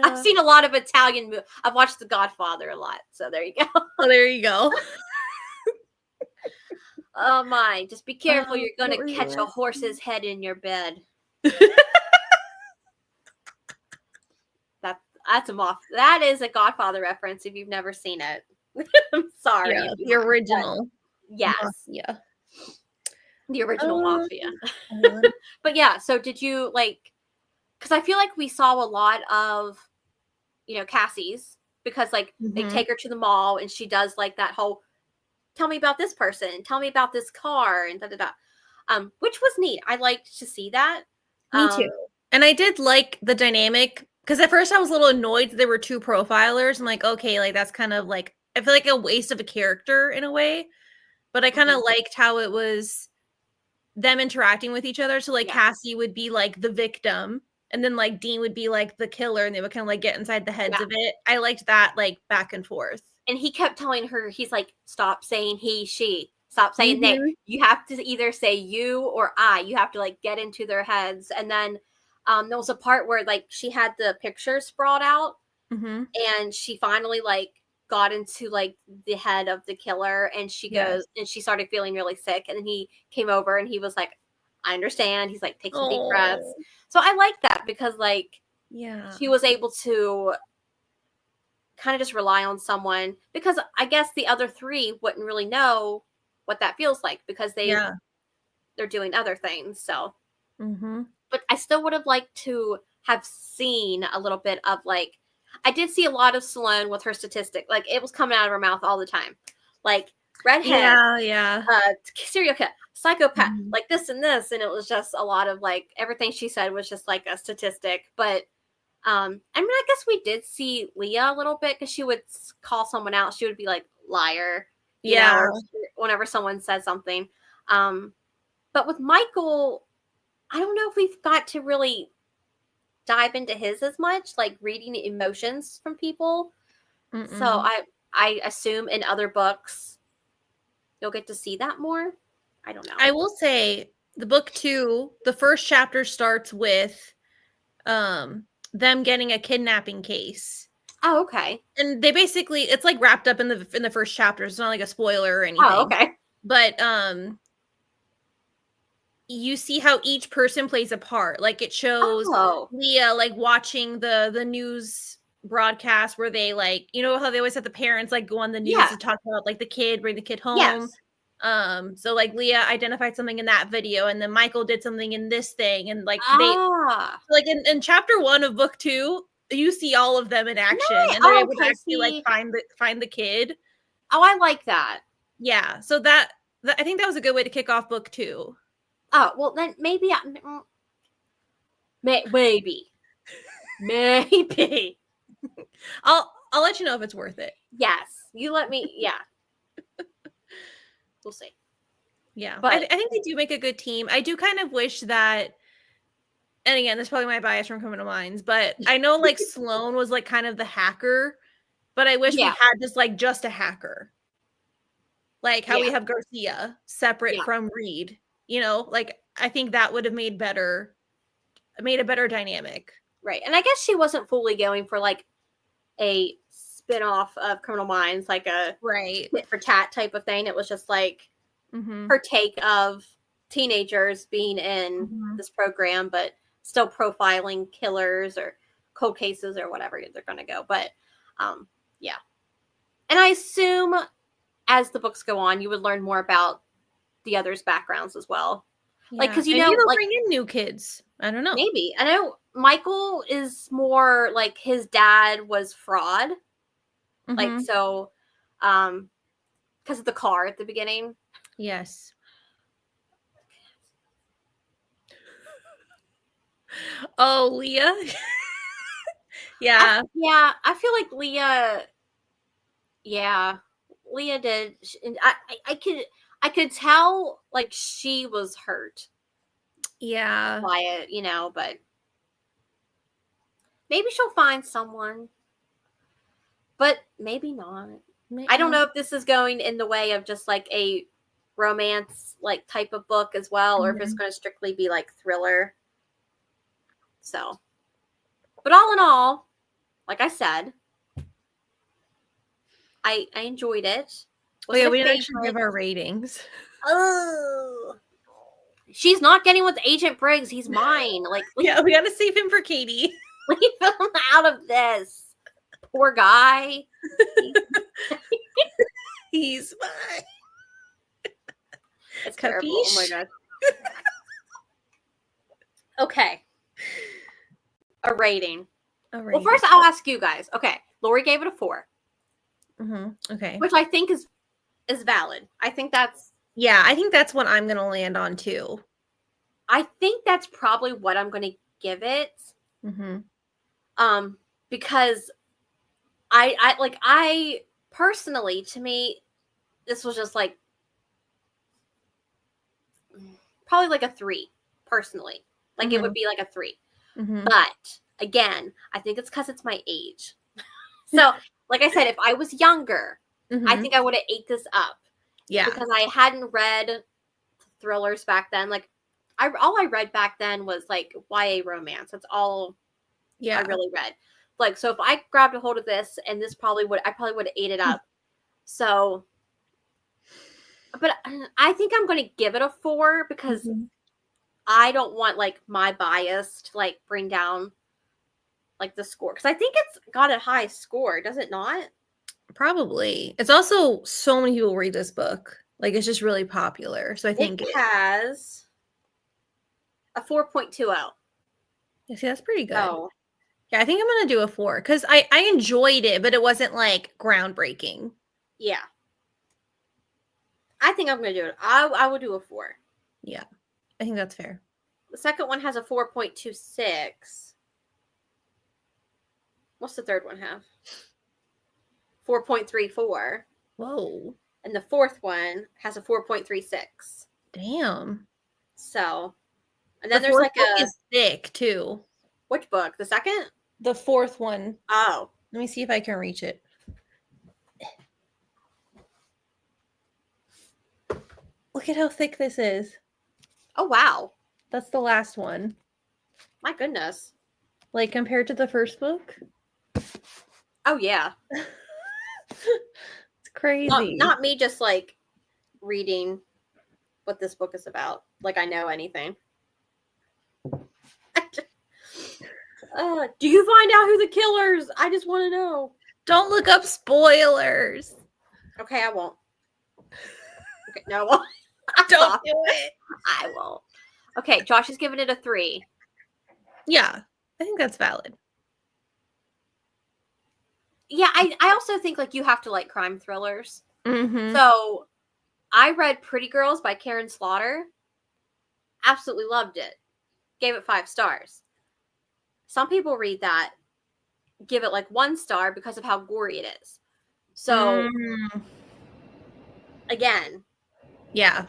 I've seen a lot of Italian movies. I've watched The Godfather a lot. So there you go. Oh, there you go. Oh my, just be careful. You're going to catch a horse's head in your bed. That is a Godfather reference if you've never seen it. I'm sorry. Yeah, the original. Yes. Yeah. The original Mafia. But yeah, so did you, like, because I feel like we saw a lot of, Cassie's, because, like, they take her to the mall and she does, like, that whole, tell me about this person, tell me about this car, and which was neat. I liked to see that. Me too. And I did like the dynamic, because at first I was a little annoyed that there were two profilers. I'm like, okay, like, that's kind of, like, I feel like a waste of a character in a way. But I kind of liked how it was them interacting with each other. So, like, Cassie would be, like, the victim, and then, like, Dean would be, like, the killer, and they would kind of, like, get inside the heads of it. I liked that, like, back and forth. And he kept telling her, he's like, stop saying he, she. Stop saying they. You have to either say you or I. You have to, like, get into their heads. And then there was a part where, like, she had the pictures sprawled out, and she finally, like, got into, like, the head of the killer, and she goes, and she started feeling really sick, and then he came over and he was like, I understand. He's like, take some deep breaths. So I like that because, like, she was able to kind of just rely on someone, because I guess the other three wouldn't really know what that feels like because they're doing other things. So, but I still would have liked to have seen a little bit of like, I did see a lot of Sloane with her statistic. Like it was coming out of her mouth all the time. Like redhead, serial killer, psychopath, like this and this. And it was just a lot of like, everything she said was just like a statistic. But I mean, I guess we did see Leah a little bit because she would call someone out. She would be like, liar. You know, whenever someone says something. But with Michael, I don't know if we've got to really dive into his as much, like reading emotions from people. So I assume in other books you'll get to see that more. I don't know. I will say the book 2, the first chapter starts with them getting a kidnapping case. Oh, okay. And they basically, it's like wrapped up in the first chapter. It's not like a spoiler or anything. Oh, okay. But you see how each person plays a part. Like it shows Leah like watching the news broadcast where they like, you know how they always have the parents like go on the news to talk about like the kid, bring the kid home. Yes. So like Leah identified something in that video, and then Michael did something in this thing, and like they like in chapter 1 of book 2, you see all of them in action, and they're able to actually like find the kid. Oh, I like that. Yeah, so that I think that was a good way to kick off book 2. Oh, well then maybe maybe I'll let you know if it's worth it. Yes, you let me. Yeah, we'll see. Yeah, but I think they do make a good team. I do kind of wish that, and again, this is probably my bias from Criminal Minds, but I know like Sloane was like kind of the hacker, but I wish we had just a hacker. Like how we have Garcia separate from Reed. You know, like I think that would have made a better dynamic. Right. And I guess she wasn't fully going for like a spin-off of Criminal Minds, like a tit for tat type of thing. It was just like her take of teenagers being in this program, but still profiling killers or cold cases or whatever they're going to go. But yeah. And I assume as the books go on, you would learn more about the others' backgrounds as well. Yeah. Like, because you know, like, bring in new kids. I don't know. Maybe. I know Michael is more like his dad was fraud. Like, so, because of the car at the beginning. Yes. Oh, Leah. Yeah. I feel like Leah. Yeah, Leah did. I could tell like she was hurt. Yeah. By it, you know, but maybe she'll find someone. But maybe not. I don't know if this is going in the way of just like a romance like type of book as well, or if it's going to strictly be like thriller. So, but all in all, like I said, I enjoyed it. We didn't actually give our ratings. Oh, she's not getting with Agent Briggs. He's mine. Like, we gotta save him for Katie. Leave him out of this. Poor guy. He's mine. It's terrible. Oh my god. Okay. A rating. Well, first I'll ask you guys. Okay, Lori gave it a 4. Okay. Which I think is valid. I think that's... Yeah, I think that's what I'm going to land on too. I think that's probably what I'm going to give it. Because I personally, to me, this was just like probably like a 3 personally. Like it would be like a 3. But again, I think it's because it's my age. So, like I said, if I was younger, I think I would have ate this up. Yeah. Because I hadn't read thrillers back then. Like, all I read back then was like YA romance. That's all I really read. Like, so if I grabbed a hold of this, and this I probably would have ate it up. So, but I think I'm going to give it a 4 because I don't want like my bias to like bring down like the score. Because I think it's got a high score, does it not? Probably. It's also so many people read this book. Like it's just really popular. So I think it has a 4.20. Yeah, see, that's pretty good. Oh. Yeah, I think I'm gonna do a 4 because I enjoyed it, but it wasn't like groundbreaking. Yeah. I think I'm gonna do it. I will do a 4. Yeah, I think that's fair. The second one has a 4.26. What's the third one have? 4.34. Whoa. And the fourth one has a 4.36. Damn. So, and then The there's fourth like book is thick too. Which book? The second? The fourth one. Oh. Let me see if I can reach it. Look at how thick this is. Oh, wow. That's the last one. My goodness. Like compared to the first book? Oh, yeah. It's crazy. Not me just like reading what this book is about. Like I know anything. Do you find out who the killers? I just want to know. Don't look up spoilers. Okay, I won't. Okay, no, I won't. Don't do it. I won't. Okay, Josh is giving it a 3. Yeah, I think that's valid. Yeah, I also think like you have to like crime thrillers. Mm-hmm. So I read Pretty Girls by Karen Slaughter. Absolutely loved it. Gave it 5 stars. Some people read that, give it like 1 star because of how gory it is. So again, yeah,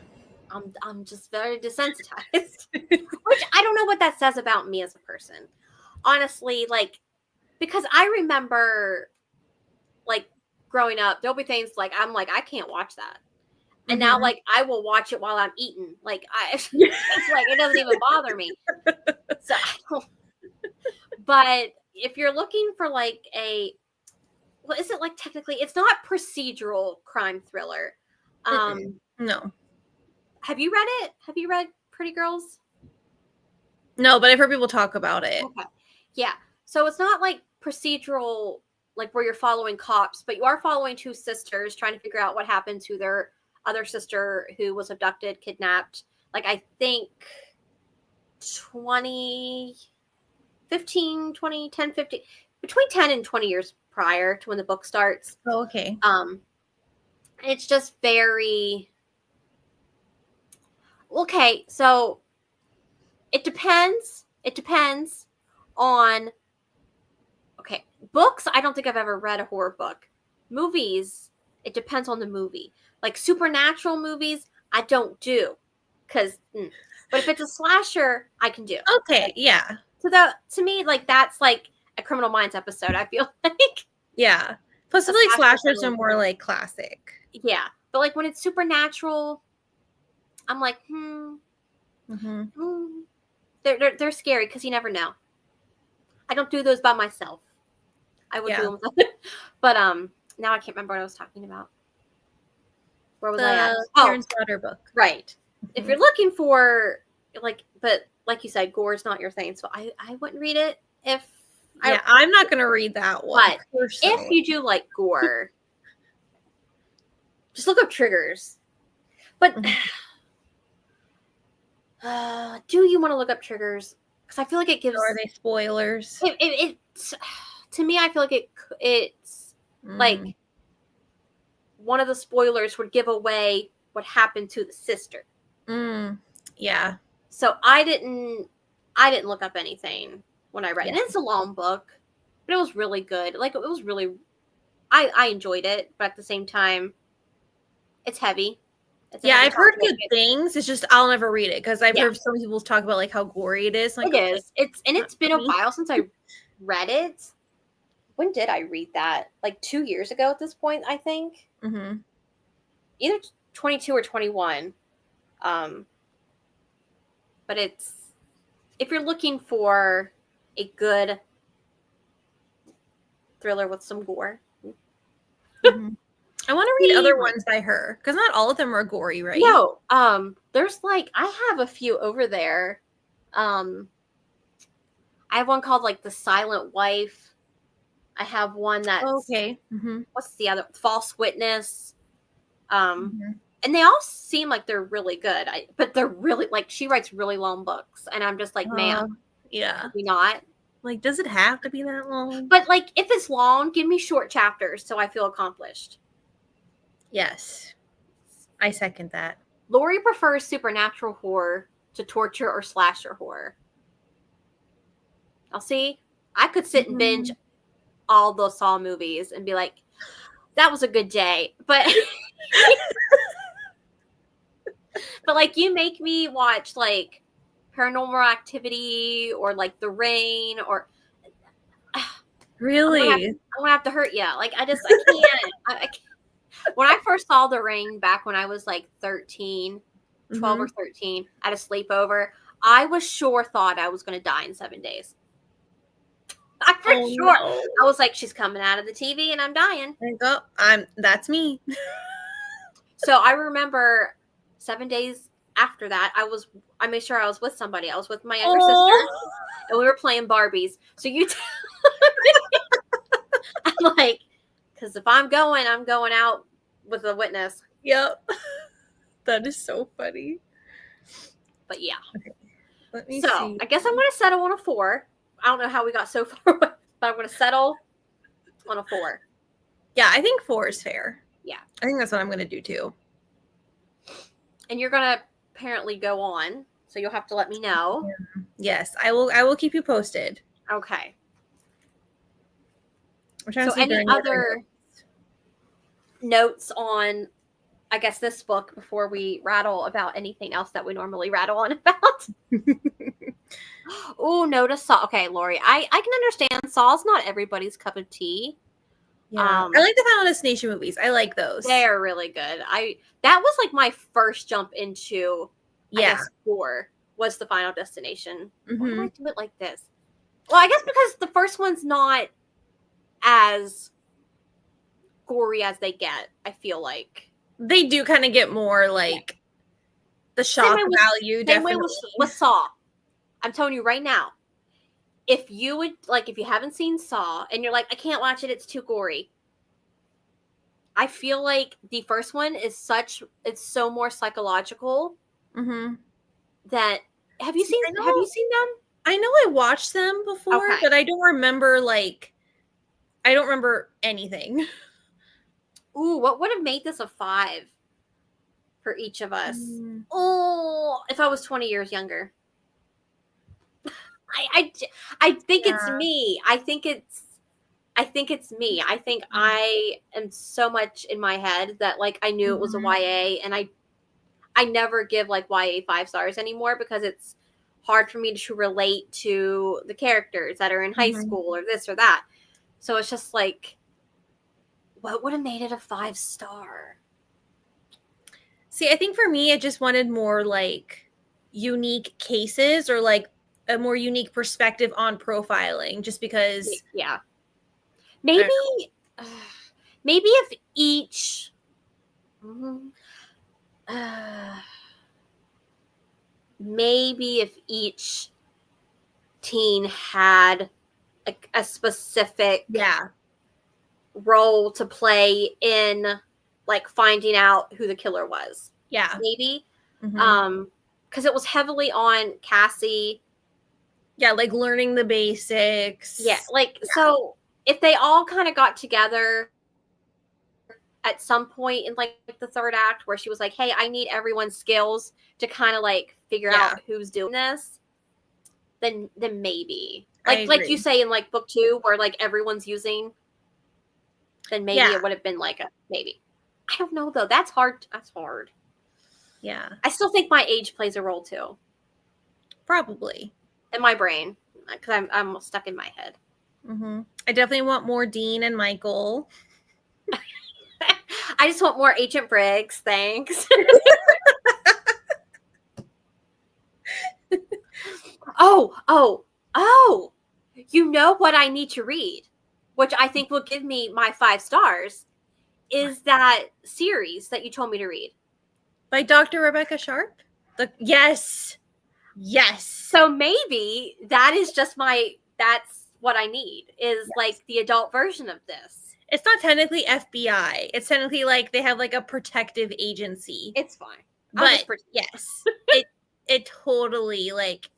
I'm just very desensitized. Which I don't know what that says about me as a person. Honestly, like because I remember like growing up, there'll be things like I'm like I can't watch that. And now, like, I will watch it while I'm eating. Like, it's like, it doesn't even bother me. So, but if you're looking for, like, what is it, like, technically? It's not procedural crime thriller. No. Have you read it? Have you read Pretty Girls? No, but I've heard people talk about it. Okay. Yeah. So it's not, like, procedural, like, where you're following cops, but you are following 2 sisters trying to figure out what happened to their other sister who was abducted, kidnapped, like I think 10, 15, between 10 and 20 years prior to when the book starts. Oh, okay. It's just very okay. So it depends. It depends on okay. Books, I don't think I've ever read a horror book. Movies, it depends on the movie. Like supernatural movies, I don't do because, but if it's a slasher, I can do. Okay, like, yeah. So to me, like that's like a Criminal Minds episode. I feel like. Yeah. Plus, I feel like slashers are more like classic. Yeah, but like when it's supernatural, I'm like, they're scary because you never know. I don't do those by myself. I would do them, but now I can't remember what I was talking about. Where was I at? Karen Slaughter book. Right. If you're looking for like, but like you said, gore is not your thing, so I wouldn't read it. I'm not gonna read that one. But if you do like gore, just look up triggers. But do you want to look up triggers? Because I feel like it gives. Or are they spoilers? It's to me, I feel like it's like one of the spoilers would give away what happened to the sister. Yeah. So I didn't look up anything when I read it. And it's a long book, but it was really good. Like it was really, I enjoyed it, but at the same time, it's heavy. I've heard good things. It's just I'll never read it because I've heard some people talk about like how gory it is. Like, it is. It's been a while since I read it. When did I read that? Like 2 years ago at this point, I think. Either 22 or 21. But if you're looking for a good thriller with some gore. I want to read other ones by her because not all of them are gory, right? No. There's like I have a few over there. I have one called like The Silent Wife. I have one that's what's the other? False Witness. And they all seem like they're really good. But they're really like she writes really long books, and I'm just like, man, Yeah. Maybe not. Like, does it have to be that long? But, like, if it's long, give me short chapters so I feel accomplished. Yes. I second that. Lori prefers supernatural horror to torture or slasher horror. I'll see. I could sit and binge all those Saw movies and be like, that was a good day. But but like you make me watch like Paranormal Activity or like The Rain or really I'm gonna have to hurt you. Like I can't. I can't. When I first saw The Rain back when I was like 13, 12 or 13 at a sleepover, I was sure thought I was going to die in 7 days. I'm for sure. No. I was like, she's coming out of the TV and I'm dying. There you go. That's me. So I remember 7 days after that, I made sure I was with somebody. I was with my younger sister and we were playing Barbies. So you I'm like, because if I'm going out with a witness. Yep. That is so funny. But yeah. Okay. Let me see. I guess I'm going to settle on a 4. I don't know how we got so far, but I'm going to settle on a 4. Yeah, I think 4 is fair. Yeah. I think that's what I'm going to do too. And you're going to apparently go on, so you'll have to let me know. Yeah. Yes, I will keep you posted. Okay. So any other notes on, I guess, this book before we rattle about anything else that we normally rattle on about? Oh, no to Saw. Okay, Lori, I can understand Saw's not everybody's cup of tea. Yeah. I like the Final Destination movies. I like those. They are really good. That was like my first jump into, I guess, horror was the Final Destination. Why do I do it like this? Well, I guess because the first one's not as gory as they get, I feel like. They do kind of get more like the shock value. Same way with Saw. I'm telling you right now, if you haven't seen Saw and you're like, I can't watch it, it's too gory. I feel like the first one it's so more psychological. That have you seen them? I know I watched them before, but I don't remember anything. Ooh, what would have made this a 5 for each of us? Oh, if I was 20 years younger. I think it's me. I think it's me. I think I am so much in my head that like I knew it was a YA, and I never give like YA 5 stars anymore because it's hard for me to relate to the characters that are in high school or this or that. So it's just like, what would have made it a 5-star? See, I think for me, I just wanted more like unique cases or like a more unique perspective on profiling, just because. Yeah. Maybe if each. Maybe if each teen had a specific role to play in like finding out who the killer was. Yeah. Maybe. Because it was heavily on Cassie. Yeah, like learning the basics. Yeah, so if they all kind of got together at some point in like the third act where she was like, hey, I need everyone's skills to kind of like figure out who's doing this, then maybe. Like you say in like book 2 where like everyone's using, then maybe it would have been like a maybe. I don't know though. That's hard. Yeah. I still think my age plays a role too. Probably. In my brain. Because I'm stuck in my head. I definitely want more Dean and Michael. I just want more Agent Briggs. Thanks. Oh. You know what I need to read, which I think will give me my 5 stars, is that series that you told me to read. By Dr. Rebecca Sharp? Yes. So maybe that is just that's what I need, is like the adult version of this. It's not technically FBI. It's technically like they have like a protective agency. It's fine. But yes, it totally like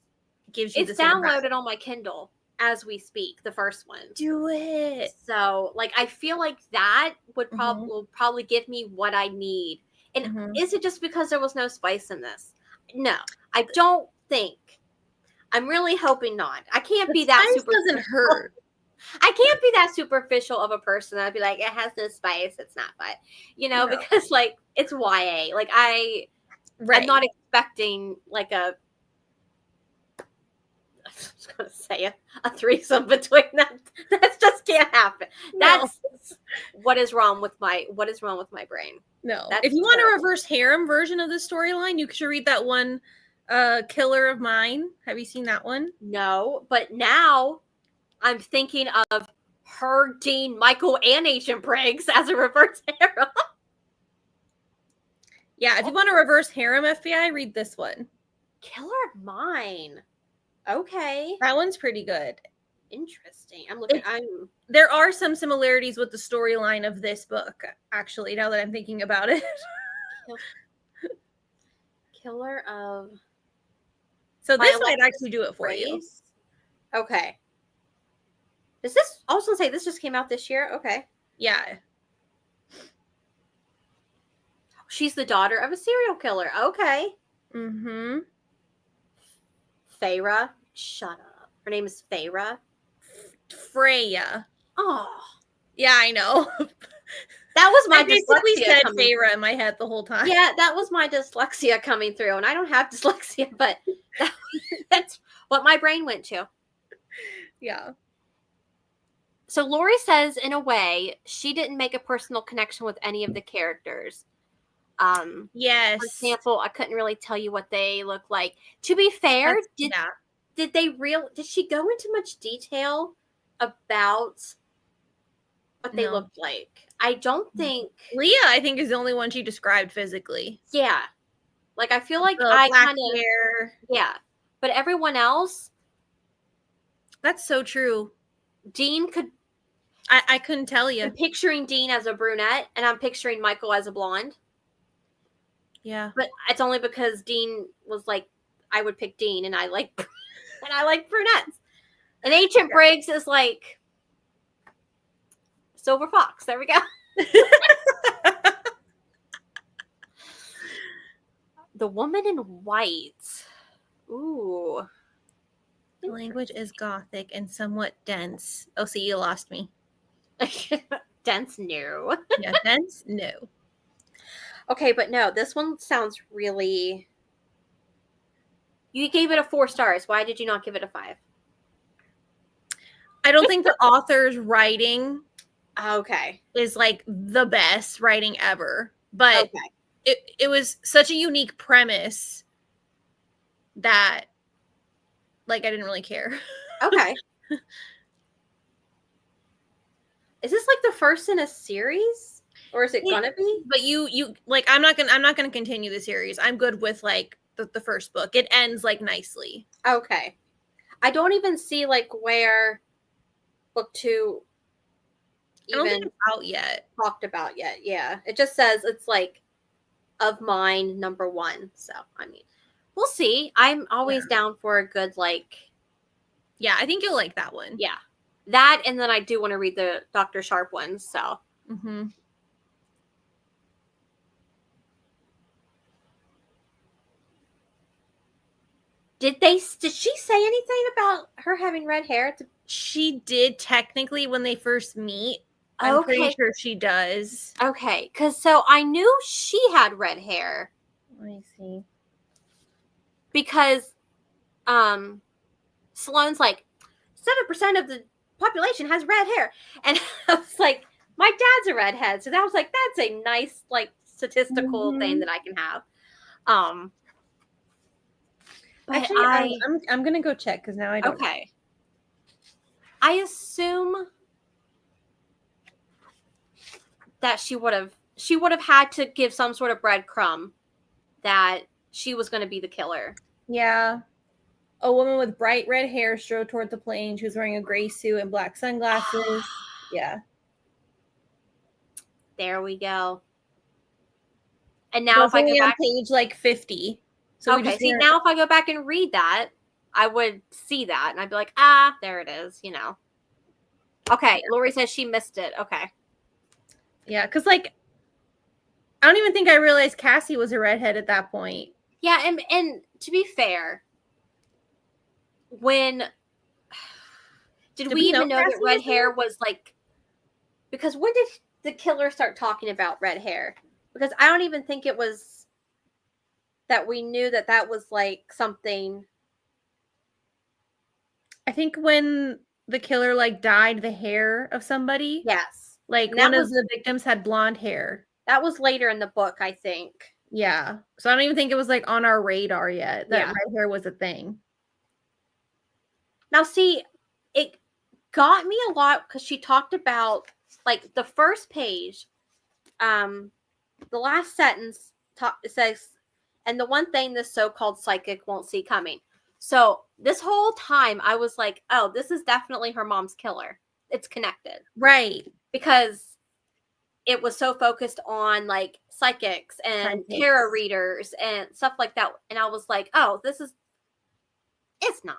gives you it's the downloaded on my Kindle as we speak, the first one. Do it. So, like, I feel like that would will probably give me what I need. And is it just because there was no spice in this? No, I don't think. I'm really hoping not. I can't be that super. Doesn't hurt. I can't be that superficial of a person. I'd be like, it has no spice. It's not fun, because like it's YA. Like I'm not expecting like a. I was gonna say a threesome between them. That just can't happen. No. That's what is wrong with my brain. No. If you want a reverse harem version of the storyline, you should read that one, Killer of Mine. Have you seen that one? No, but now I'm thinking of her, Dean, Michael, and Agent Briggs as a reverse harem. Yeah, if you want a reverse harem FBI, read this one. Killer of Mine. Okay. That one's pretty good. Interesting. There are some similarities with the storyline of this book, actually, now that I'm thinking about it. Killer of... So this might actually do it for you. Okay. I was going to say, this just came out this year? Okay. Yeah. She's the daughter of a serial killer. Okay. Mm-hmm. Feyre. Shut up. Her name is Feyre. Freya. Oh. Yeah, I know. That was my dyslexia. I basically said Feyre in my head the whole time. Yeah, that was my dyslexia coming through. And I don't have dyslexia, but that's what my brain went to. Yeah. So Lori says, in a way, she didn't make a personal connection with any of the characters. Yes. For example, I couldn't really tell you what they look like. To be fair, did she go into much detail about what they looked like? I don't think. Leah, I think, is the only one she described physically. Yeah. Like, I feel like I kind of. Hair. Yeah. But everyone else. That's so true. Dean could. I couldn't tell you. I'm picturing Dean as a brunette, and I'm picturing Michael as a blonde. Yeah. But it's only because Dean was like, I would pick Dean, and I like brunettes. And Agent Briggs is like Silver Fox. There we go. The Woman in White. Ooh. The language is gothic and somewhat dense. Oh, see, you lost me. Dense? No. Yeah, dense? No. Okay, but no, this one sounds really... You gave it a 4 stars. Why did you not give it a 5? I don't think the author's writing is like the best writing ever. But it was such a unique premise that like I didn't really care. Okay. Is this like the first in a series? Or is it gonna be? But you like I'm not gonna continue the series. I'm good with like the first book. It ends like nicely. Okay. I don't even see like where book 2 I don't think it's out yet. Talked about yet. Yeah. It just says it's like of mine number 1. So I mean we'll see. I'm always down for a good like yeah, I think you'll like that one. Yeah. That and then I do want to read the Dr. Sharp ones, so Did she say anything about her having red hair? She did technically when they first meet. I'm pretty sure she does. Okay, because so I knew she had red hair. Let me see. Because Sloane's like, 7% of the population has red hair. And I was like, my dad's a redhead. So that was like, that's a nice like statistical thing that I can have. Actually, I'm gonna go check because now I don't. Okay. I assume that she would have had to give some sort of breadcrumb that she was going to be the killer. Yeah. A woman with bright red hair strode toward the plane. She was wearing a gray suit and black sunglasses. Yeah. There we go. And now if I go back on page like 50. So okay, see now if I go back and read that, I would see that and I'd be like, there it is, you know. Okay, Lori says she missed it. Okay. Yeah, because like I don't even think I realized Cassie was a redhead at that point. Yeah, and to be fair, when did we even know that red hair was like, because when did the killer start talking about red hair? Because I don't even think it was that we knew that that was like something. I think when the killer like dyed the hair of somebody. Yes. Like one of the victims had blonde hair. That was later in the book, I think. Yeah. So I don't even think it was like on our radar yet that red hair was a thing. Now, see, it got me a lot because she talked about like the first page, the last sentence says, and the one thing this so-called psychic won't see coming. So this whole time I was like, oh, this is definitely her mom's killer. It's connected. Right. Because it was so focused on like psychics and tarot readers and stuff like that. And I was like, oh, it's not.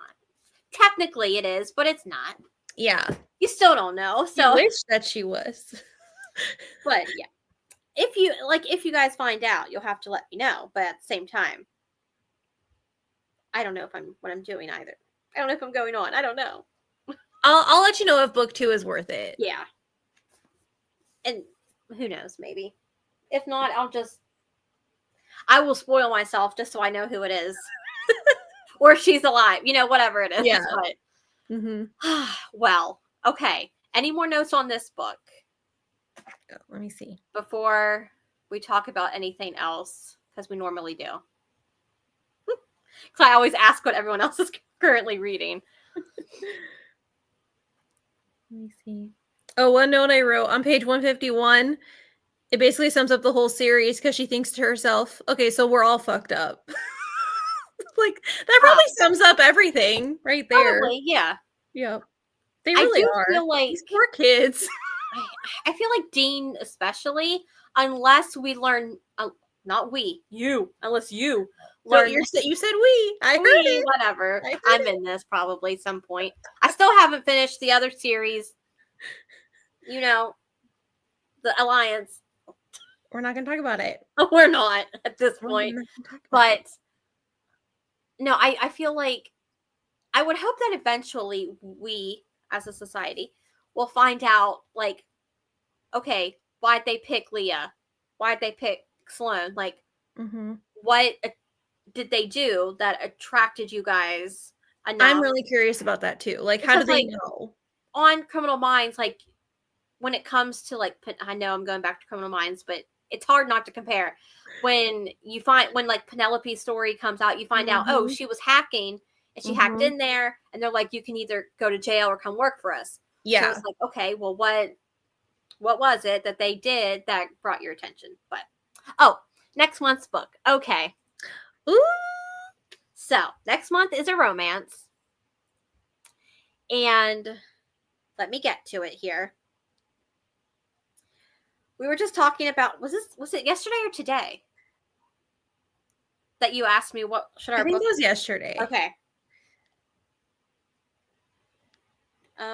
Technically it is, but it's not. Yeah. You still don't know. So I wish that she was. But yeah. If you guys find out, you'll have to let me know. But at the same time, I don't know what I'm doing either. I don't know if I'm going on. I don't know. I'll let you know if book 2 is worth it. Yeah. And who knows, maybe. If not, I will spoil myself just so I know who it is. Or she's alive. You know, whatever it is. Yeah. But, well, okay. Any more notes on this book? Let me see. Before we talk about anything else, because we normally do. Because I always ask what everyone else is currently reading. Let me see. Oh, one note I wrote on page 151. It basically sums up the whole series because she thinks to herself, okay, so we're all fucked up. Like, that probably sums up everything right there. Probably, yeah. Yeah. They really are. Feel like these poor kids. I feel like Dean, especially, unless we learn, not we, you, unless you learn. You said we. I heard it. Whatever. I'm in this probably some point. I still haven't finished the other series. You know, the Alliance. We're not going to talk about it. We're not at this point. But no, I feel like I would hope that eventually we, as a society, will find out, like, okay, why'd they pick Leah? Why'd they pick Sloane? Like, what did they do that attracted you guys enough? I'm really curious about that too. Like, how do they know? On Criminal Minds, like, when it comes to, like, I know I'm going back to Criminal Minds, but it's hard not to compare. When like Penelope's story comes out, you find out, oh, she was hacking and she hacked in there, and they're like, you can either go to jail or come work for us. Yeah. So it's like, okay, well, what was it that they did that brought your attention? But next month's book. Okay. Ooh. So next month is a romance. And let me get to it here. We were just talking about, was it yesterday or today that you asked me what should our book? I think it was yesterday. Okay.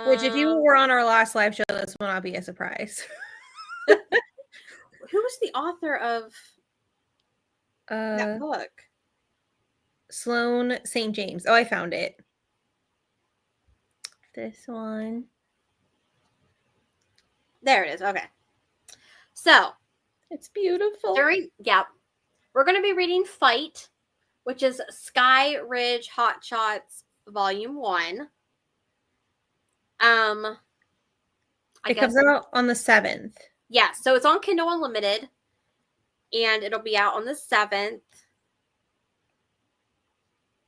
Which, if you were on our last live show, this will not be a surprise. Who was the author of that book? Sloane St. James. Oh, I found it. This one. There it is. Okay. So. It's beautiful. We're going to be reading Fight, which is Sky Ridge Hot Shots Volume 1. It comes out on the 7th. Yeah, so it's on Kindle Unlimited, and it'll be out on the 7th.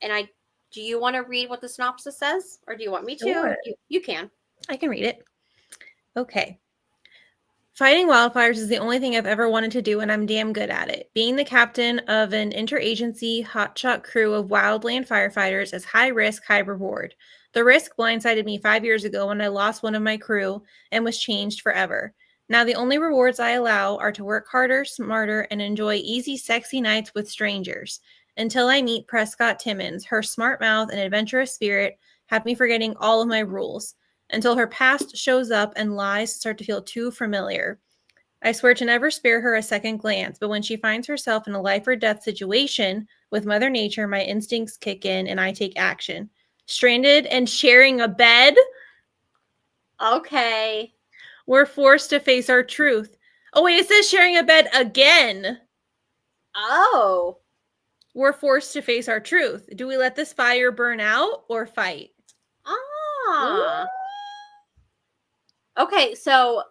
And do you want to read what the synopsis says, or do you want me to? Sure. You can. I can read it. Okay. Fighting wildfires is the only thing I've ever wanted to do, and I'm damn good at it. Being the captain of an interagency hotshot crew of wildland firefighters is high risk, high reward. The risk blindsided me 5 years ago when I lost one of my crew and was changed forever. Now the only rewards I allow are to work harder, smarter, and enjoy easy, sexy nights with strangers. until I meet Prescott Timmons. Her smart mouth and adventurous spirit have me forgetting all of my rules until her past shows up and lies start to feel too familiar. I swear to never spare her a second glance, but when she finds herself in a life or death situation with Mother Nature, my instincts kick in and I take action. Stranded and sharing a bed. Okay. We're forced to face our truth. Oh, wait, it says sharing a bed again. Oh. We're forced to face our truth. Do we let this fire burn out or fight? Ah. Okay, so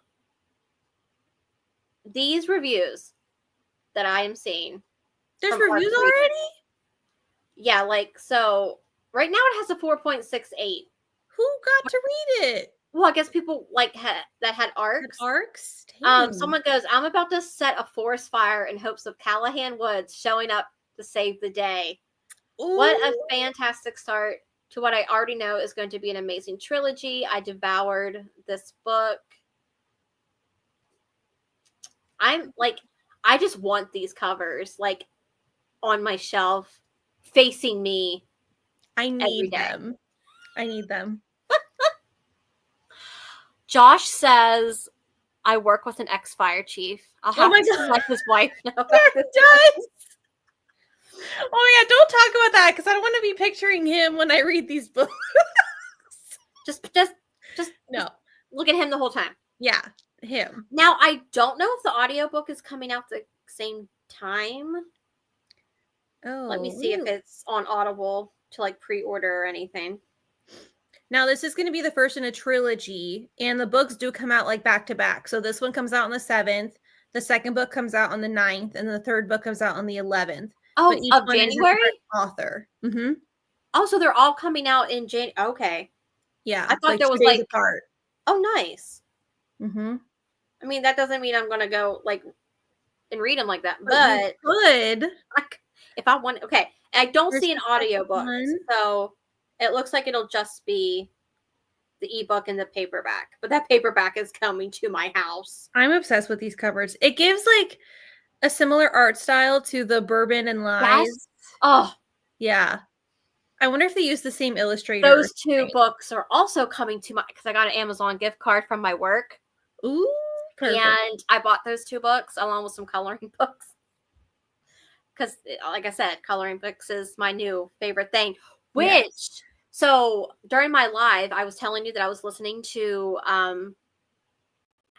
these reviews that I am seeing. There's reviews already? Yeah, like, so right now it has a 4.68. Who got to read it? Well, I guess people like that had arcs. Arcs? Someone goes, I'm about to set a forest fire in hopes of Callahan Woods showing up to save the day. Ooh. What a fantastic start to what I already know is going to be an amazing trilogy. I devoured this book. I'm like, I just want these covers like on my shelf facing me. I need them. I need them. Josh says, I work with an ex-fire chief. I'll have to let his wife know. It does. Oh yeah, don't talk about that because I don't want to be picturing him when I read these books. just no. Look at him the whole time. Yeah, him. Now I don't know if the audiobook is coming out the same time. Oh, let me see if it's on Audible to like pre-order or anything. Now this is going to be the first in a trilogy, and the books do come out like back to back. So this one comes out on the 7th, the second book comes out on the 9th, and the third book comes out on the 11th. Oh, of January? Author. Mm-hmm. Oh, so they're all coming out in January. Okay. Yeah. I thought there was like apart. Oh, nice. Mm-hmm. I mean, that doesn't mean I'm going to go like and read them like that, but good. If I want, okay. I don't see an audiobook, so it looks like it'll just be the ebook and the paperback. But that paperback is coming to my house. I'm obsessed with these covers. It gives like a similar art style to the Bourbon and Lies. Yes. Oh, yeah. I wonder if they use the same illustrator. Those two books are also coming to my, because I got an Amazon gift card from my work. Ooh, perfect. And I bought those 2 books along with some coloring books. Because, like I said, coloring books is my new favorite thing. Which, so during my live, I was telling you that I was listening to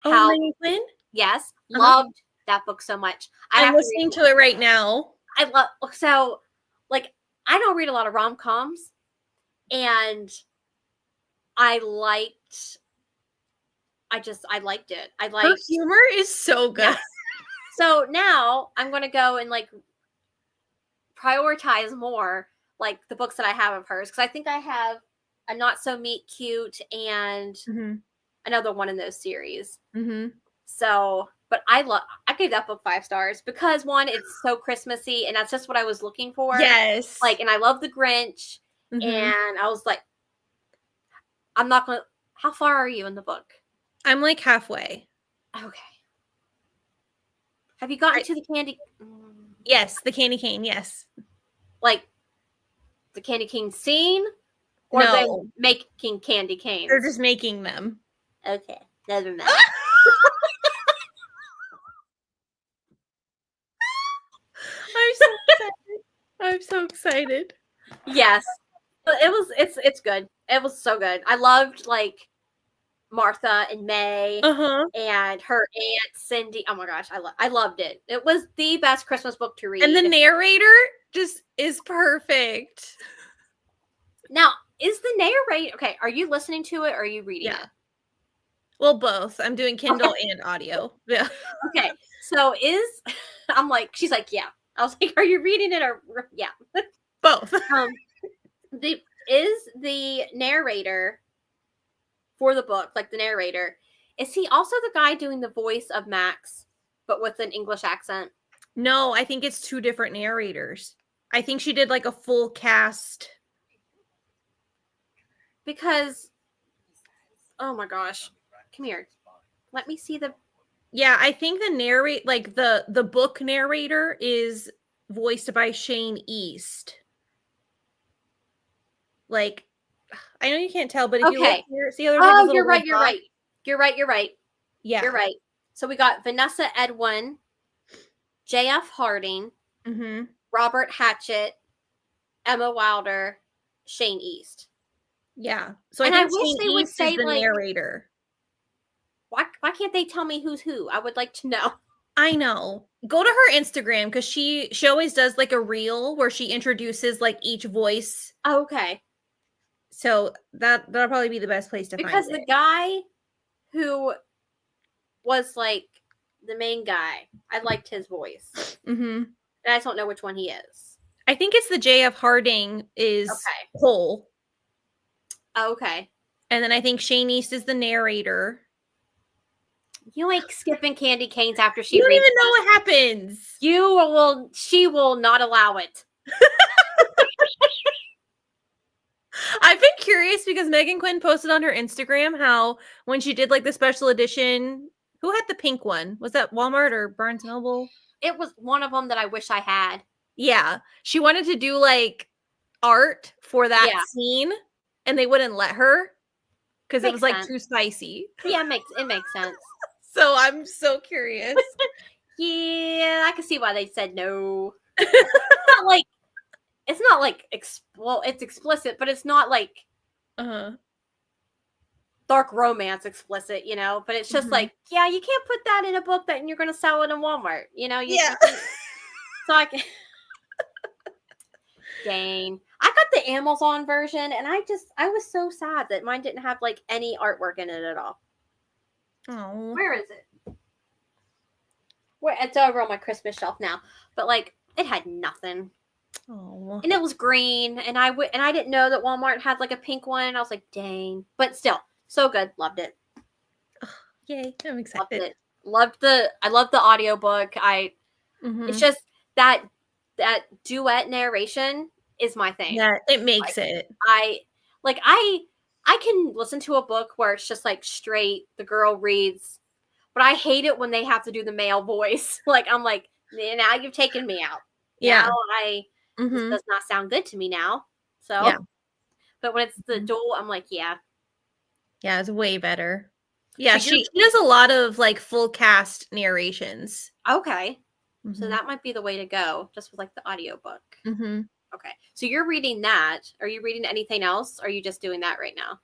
Lightning Quinn? Yes, loved that book so much. I'm listening to it right now. I love, so, like, I don't read a lot of rom-coms, and I liked it. Her humor is so good. Yeah. So now I'm going to go and like prioritize more like the books that I have of hers, because I think I have a Not So Meet Cute and another one in those series. Mm-hmm. So, but I gave that book 5 stars because one, it's so Christmassy, and that's just what I was looking for. Yes. Like, and I love the Grinch, and I was like, I'm not gonna. How far are you in the book? I'm like halfway. Okay. Have you gotten to the candy? Yes, the candy cane. Yes. Like the candy cane scene, or they making candy canes? They're just making them. Okay, never mind. I'm so excited. Yes, it's good. It was so good. I loved like Martha and May and her aunt Cindy. Oh my gosh, I loved it. It was the best Christmas book to read. And the narrator just is perfect. Now, is the narrator okay? Are you listening to it or are you reading it? Well, both. I'm doing Kindle and audio. Yeah. Okay. So I'm like, she's like, yeah. I was like, are you reading it or yeah? Both. Is the narrator for the book, like the narrator, is he also the guy doing the voice of Max, but with an English accent? No, I think it's 2 different narrators. I think she did like a full cast. Because, oh my gosh, come here. Let me see the. Yeah, I think the book narrator is voiced by Shane East. Like, I know you can't tell, but if you look here, see how there's like this little you're right. box? You're right. Yeah. You're right. So we got Vanessa Edwin, J.F. Harding, Robert Hatchett, Emma Wilder, Shane East. Yeah. So and I think wish Shane they would East say is the like narrator. Why can't they tell me who's who? I would like to know. I know. Go to her Instagram because she always does like a reel where she introduces like each voice. Okay. So that'll probably be the best place to find it. Because the guy who was like the main guy, I liked his voice. And I just don't know which one he is. I think it's the J.F. Harding is Cole. Okay. And then I think Shane East is the narrator. You like skipping candy canes after she You don't reads even know what happens. She will not allow it. I've been curious because Megan Quinn posted on her Instagram how when she did like the special edition, who had the pink one? Was that Walmart or Barnes & Noble? It was one of them that I wish I had. Yeah. She wanted to do like art for that scene and they wouldn't let her because it was like too spicy. Yeah, it makes sense. So I'm so curious. Yeah, I can see why they said no. It's not like it's explicit, but it's not like dark romance explicit, you know. But it's just like, yeah, you can't put that in a book that you're going to sell it in Walmart, you know. So I can. Dang, I got the Amazon version, and I was so sad that mine didn't have like any artwork in it at all. Oh, where is it? It's over on my Christmas shelf now, but like it had nothing. Oh, and it was green, and I didn't know that Walmart had like a pink one. I was like, dang, but still, so good, loved it. Yay, I'm excited. Loved it. I love the audiobook. It's just that duet narration is my thing. Yeah, it makes it. I can listen to a book where it's just like straight, the girl reads, but I hate it when they have to do the male voice. Like, I'm like, now you've taken me out. Yeah. Now this does not sound good to me now. So, but when it's the dual, I'm like, yeah. Yeah, it's way better. Yeah, she does a lot of like full cast narrations. Okay. So that might be the way to go, just with like the audiobook. Okay. So you're reading that. Are you reading anything else? Or are you just doing that right now?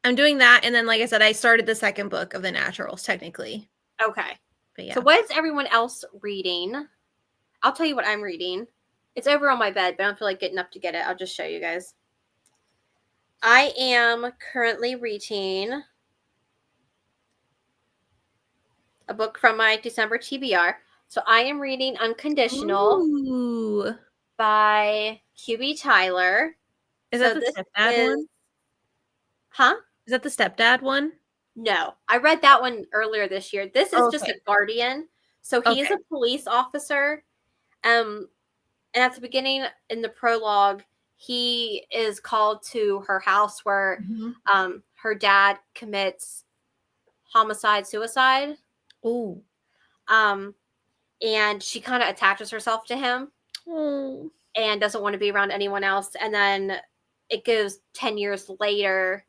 I'm doing that. And then, like I said, I started the second book of The Naturals, technically. Okay. But yeah. So what is everyone else reading? I'll tell you what I'm reading. It's over on my bed, but I don't feel like getting up to get it. I'll just show you guys. I am currently reading a book from my December TBR. So I am reading Unconditional by QB Tyler. Is that the stepdad one? Huh? Is that the stepdad one? No. I read that one earlier this year. This is just a guardian. So he is a police officer. And at the beginning, in the prologue, he is called to her house where her dad commits suicide. Oh. And she kind of attaches herself to him and doesn't want to be around anyone else. And then it goes 10 years later,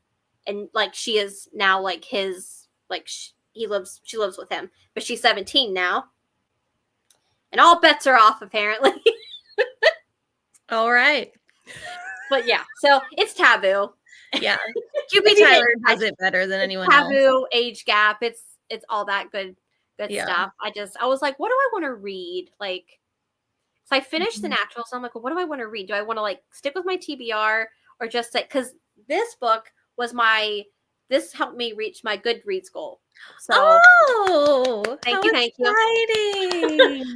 and like she is now like his, like she lives with him, but she's 17 now, and all bets are off apparently. All right. But yeah, so it's taboo. Yeah, QB Tyler does it better than anyone else. Taboo, age gap. It's all that good stuff. I was like, what do I want to read? Like, so I finished The Naturals. So I'm like, well, what do I want to read? Do I want to like stick with my TBR or just like, because this book was this helped me reach my Goodreads goal. So thank you.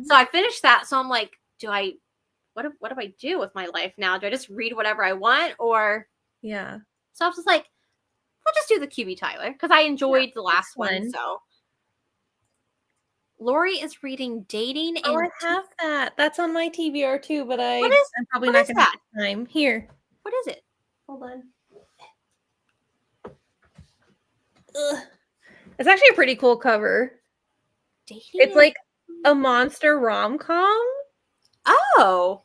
So I finished that. So I'm like, what do I do with my life now? Do I just read whatever I want, or yeah? So I was just like, I'll just do the QB Tyler because I enjoyed the last one. So Lori is reading Dating. Oh, I have that. That's on my TBR too, but I'm probably not going to have time. Here. What is it? Hold on. Ugh. It's actually a pretty cool cover. Dating it's like a monster rom-com. Oh.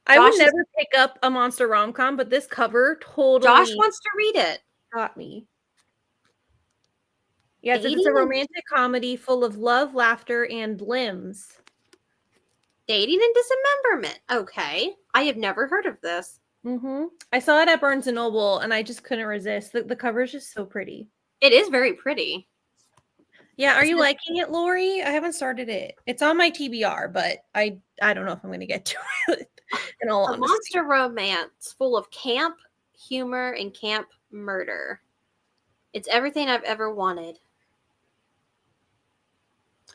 I would never pick up a monster rom-com, but this cover totally Josh wants to read it. Got me. Yes, it's a romantic comedy full of love, laughter, and limbs. Dating and Dismemberment. Okay. I have never heard of this. Mm-hmm. I saw it at Barnes & Noble, and I just couldn't resist. The cover is just so pretty. It is very pretty. Yeah, are you liking it, Lori? I haven't started it. It's on my TBR, but I don't know if I'm going to get to it. In all honesty. Monster romance full of camp humor and camp murder. It's everything I've ever wanted.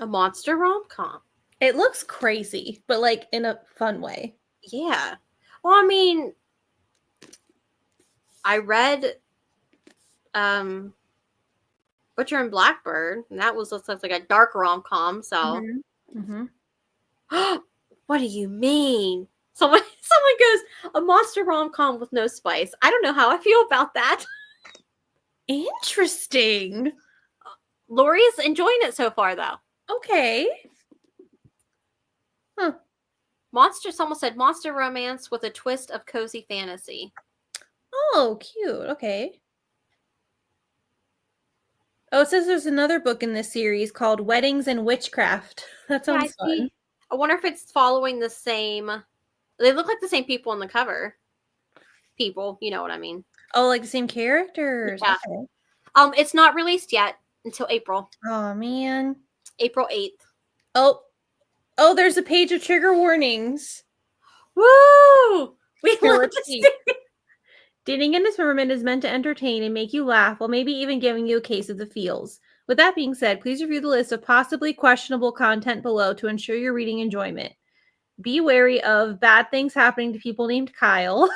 A monster rom-com. It looks crazy, but like in a fun way. Yeah. Well, I mean, I read Butcher and Blackbird, and that was like a dark rom-com, so. Mm-hmm. Mm-hmm. What do you mean? Someone goes, a monster rom-com with no spice. I don't know how I feel about that. Interesting. Lori's enjoying it so far, though. Okay. Huh. Someone said monster romance with a twist of cozy fantasy. Oh, cute. Okay. Oh, it says there's another book in this series called Weddings and Witchcraft. That sounds fun. I wonder if it's following the same. They look like the same people on the cover. People, you know what I mean. Oh, like the same characters. Yeah. Okay. It's not released yet until April. Oh man. April 8th. Oh, there's a page of trigger warnings. Woo! We love to see. Dating and Dismemberment is meant to entertain and make you laugh while maybe even giving you a case of the feels. With that being said, please review the list of possibly questionable content below to ensure your reading enjoyment. Be wary of bad things happening to people named Kyle.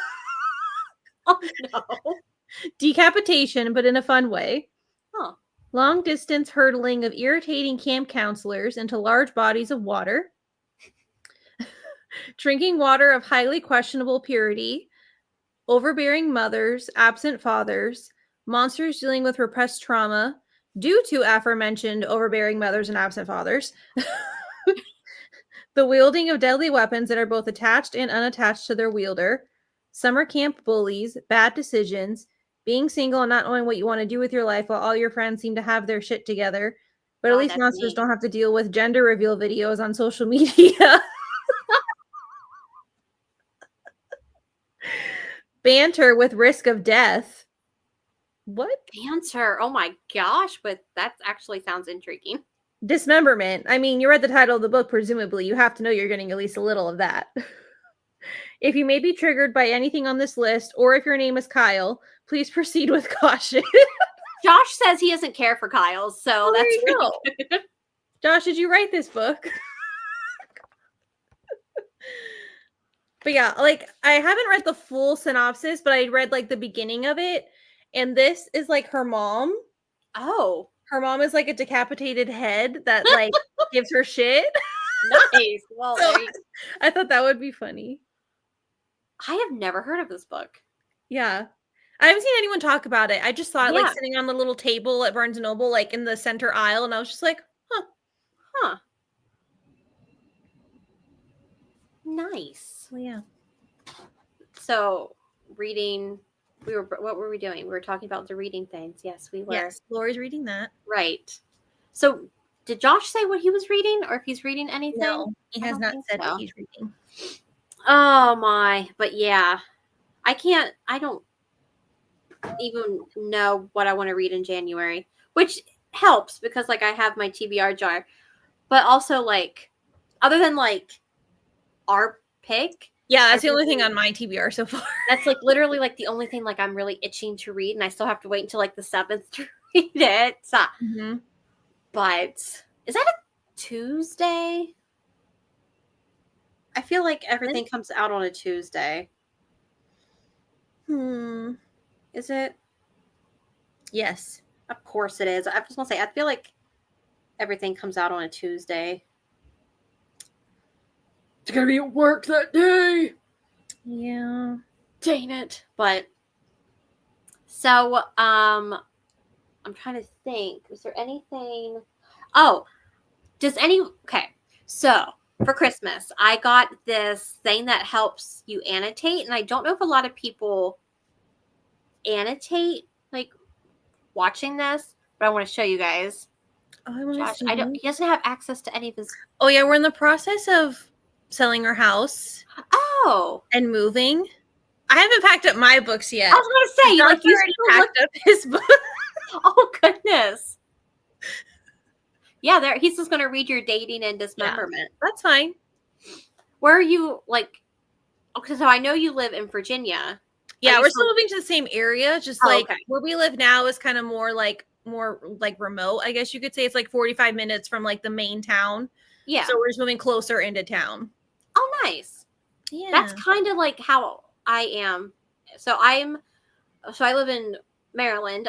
Oh, no. Decapitation, but in a fun way. Huh. Long distance hurdling of irritating camp counselors into large bodies of water. Drinking water of highly questionable purity. Overbearing mothers, absent fathers. Monsters dealing with repressed trauma due to aforementioned overbearing mothers and absent fathers. The wielding of deadly weapons that are both attached and unattached to their wielder. Summer camp bullies, bad decisions, being single and not knowing what you want to do with your life while all your friends seem to have their shit together. But at least monsters don't have to deal with gender reveal videos on social media. Banter with risk of death. What? Banter. Oh my gosh, but that actually sounds intriguing. Dismemberment. I mean, you read the title of the book, presumably. You have to know you're getting at least a little of that. If you may be triggered by anything on this list, or if your name is Kyle, please proceed with caution. Josh says he doesn't care for Kyle, so that's really good. Josh, did you write this book? But yeah, like, I haven't read the full synopsis, but I read, like, the beginning of it, and this is, like, her mom. Oh. Her mom is, like, a decapitated head that, like, gives her shit. Nice. Well, so I thought that would be funny. I have never heard of this book. Yeah. I haven't seen anyone talk about it. I just saw it, like, sitting on the little table at Barnes & Noble, like, in the center aisle, and I was just like, huh. Nice. Well, yeah. So, reading, what were we doing? We were talking about the reading things. Yes, we were. Yes, Lori's reading that. Right. So, did Josh say what he was reading, or if he's reading anything? No, he has not said what he's reading. Oh my, but yeah. I don't even know what I want to read in January, which helps because, like, I have my TBR jar, but also, like, other than, like, our pick. Yeah, that's the only thing on my TBR so far. That's, like, literally, like, the only thing, like, I'm really itching to read, and I still have to wait until, like, the 7th to read it. So, But is that a Tuesday? I feel like everything comes out on a Tuesday. Is it? Yes. Of course it is. I just want to say, I feel like everything comes out on a Tuesday. It's going to be at work that day. Yeah. Dang it. But, so, I'm trying to think. Is there anything? Oh, okay. So, for Christmas, I got this thing that helps you annotate, and I don't know if a lot of people annotate like watching this, but I want to show you guys. Oh, I want to Josh, see. he doesn't have access to any of his. Oh yeah, we're in the process of selling our house. Oh, and moving. I haven't packed up my books yet. I was gonna say, like you already packed up his book. Oh goodness. Yeah, he's just gonna read your dating and dismemberment. Yeah, that's fine. Where are you like? Okay, so I know you live in Virginia. Yeah, we're still moving to the same area. Just okay. Where we live now is kind of more remote. I guess you could say it's like 45 minutes from like the main town. Yeah. So we're just moving closer into town. Oh, nice. Yeah. That's kind of like how I am. So I live in Maryland.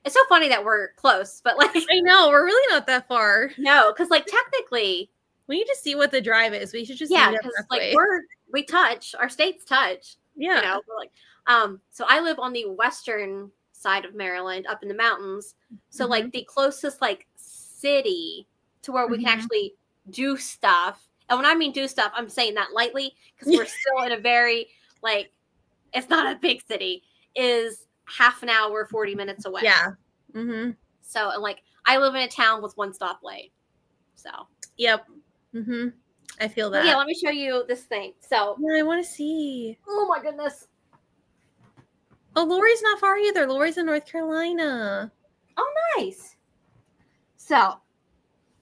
It's so funny that we're close, but like I know, we're really not that far. No, because like technically we need to see what the drive is. We should just because like we touch, our states touch. Yeah. You know, like so I live on the western side of Maryland up in the mountains. So like the closest like city to where we can actually do stuff. And when I mean do stuff, I'm saying that lightly because we're still in a very like it's not a big city, is half an hour, 40 minutes away. Yeah. So and like I live in a town with one stoplight. So yep. I feel that. Yeah, let me show you this thing. So yeah, I want to see. Oh my goodness. Oh, Lori's not far either. Lori's in North Carolina. Oh, nice. So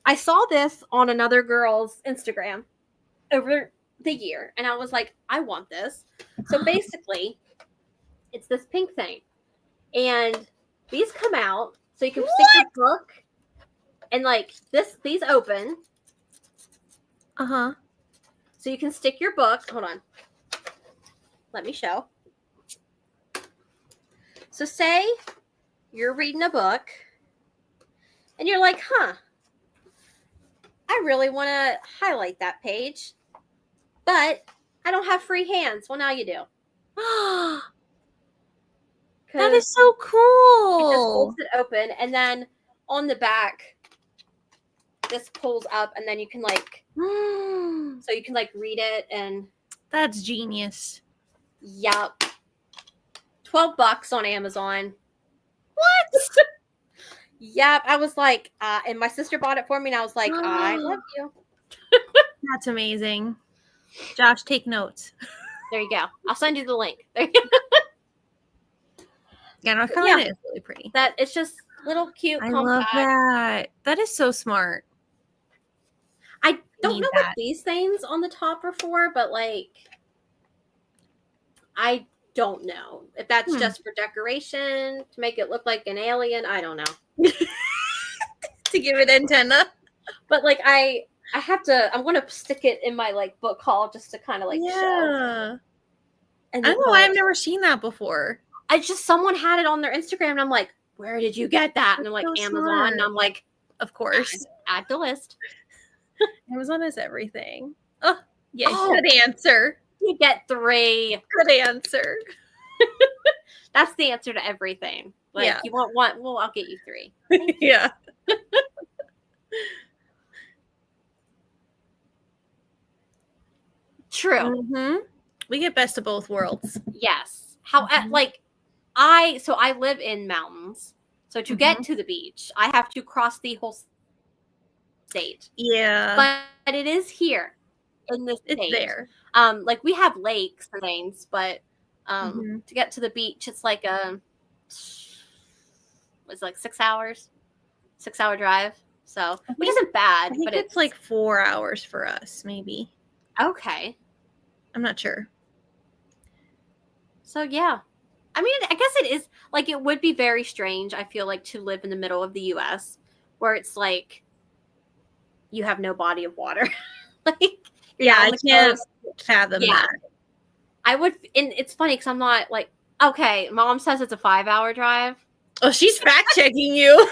I saw this on another girl's Instagram over the year, and I was like, I want this. So basically, it's this pink thing. And these come out, so you can stick your book, and like these open. So you can stick your book. Hold on. Let me show. So say you're reading a book and you're like, I really want to highlight that page, but I don't have free hands. Well, now you do. That is so cool. It just holds it open, and then on the back, this pulls up, and then you can like, so you can like read it, and that's genius. Yep. $12 on Amazon. What? Yep. I was like, and my sister bought it for me, and I was like, I love you. That's amazing. Josh, take notes. There you go. I'll send you the link. There you go. Yeah, North Carolina is really pretty. That it's just little cute. I love that. That is so smart. I don't know what these things on the top are for, but like, I don't know if that's just for decoration to make it look like an alien. I don't know. To give it antenna. But like, I'm going to stick it in my like book haul just to kind of like show. And I don't know. I've never seen that before. Someone had it on their Instagram, and I'm like, where did you get that? And I'm like, so Amazon. Smart. And I'm like, of course. Add to list. Amazon has everything. Oh, yeah. Good answer. You get 3. Good answer. That's the answer to everything. Like, you want one? Well, I'll get you 3. Yeah. True. We get best of both worlds. Yes. How like I live in mountains. So to get to the beach, I have to cross the whole state. Yeah. But it is here in this state. It's there. Like we have lakes and things, but to get to the beach, it's like it's like 6 hours. 6-hour drive. So which isn't bad. But it's like 4 hours for us, maybe. Okay. I'm not sure. So yeah. I mean, I guess it is like it would be very strange, I feel like, to live in the middle of the US where it's like you have no body of water. Like I can't fathom that. I would, and it's funny because I'm not like, okay, Mom says it's a 5-hour drive. Oh, she's fact checking you.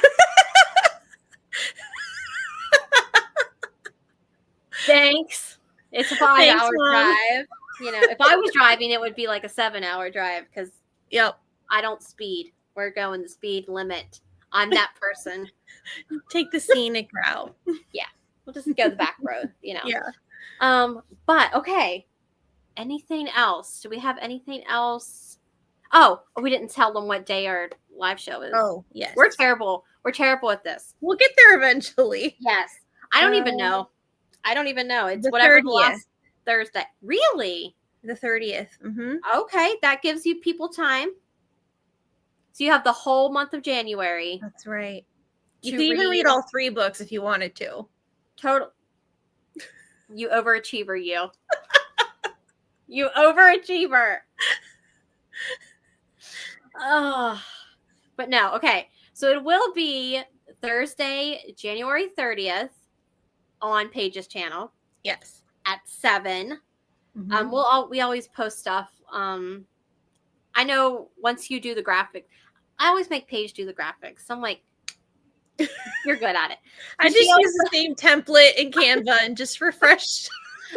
Thanks. It's a 5-hour drive. You know, if I was driving, it would be like a 7-hour drive because I don't speed. We're going the speed limit. I'm that person. Take the scenic route. Yeah. We'll just go the back road, Yeah. But okay. Anything else? Do we have anything else? Oh, we didn't tell them what day our live show is. Oh, yes. We're terrible. We're terrible at this. We'll get there eventually. Yes. I don't even know. It's the whatever 30th. the last Thursday. Really? The 30th. Mm-hmm. Okay. That gives you people time. So you have the whole month of January. That's right. You can even read all 3 books if you wanted to. Total. You overachiever, you. You overachiever. Oh, but no. Okay. So it will be Thursday, January 30th on Paige's channel. Yes. At 7. Mm-hmm. We always post stuff. I know once you do the graphic, I always make Paige do the graphics. So I'm like, you're good at it. I just use the same template in Canva and just refresh.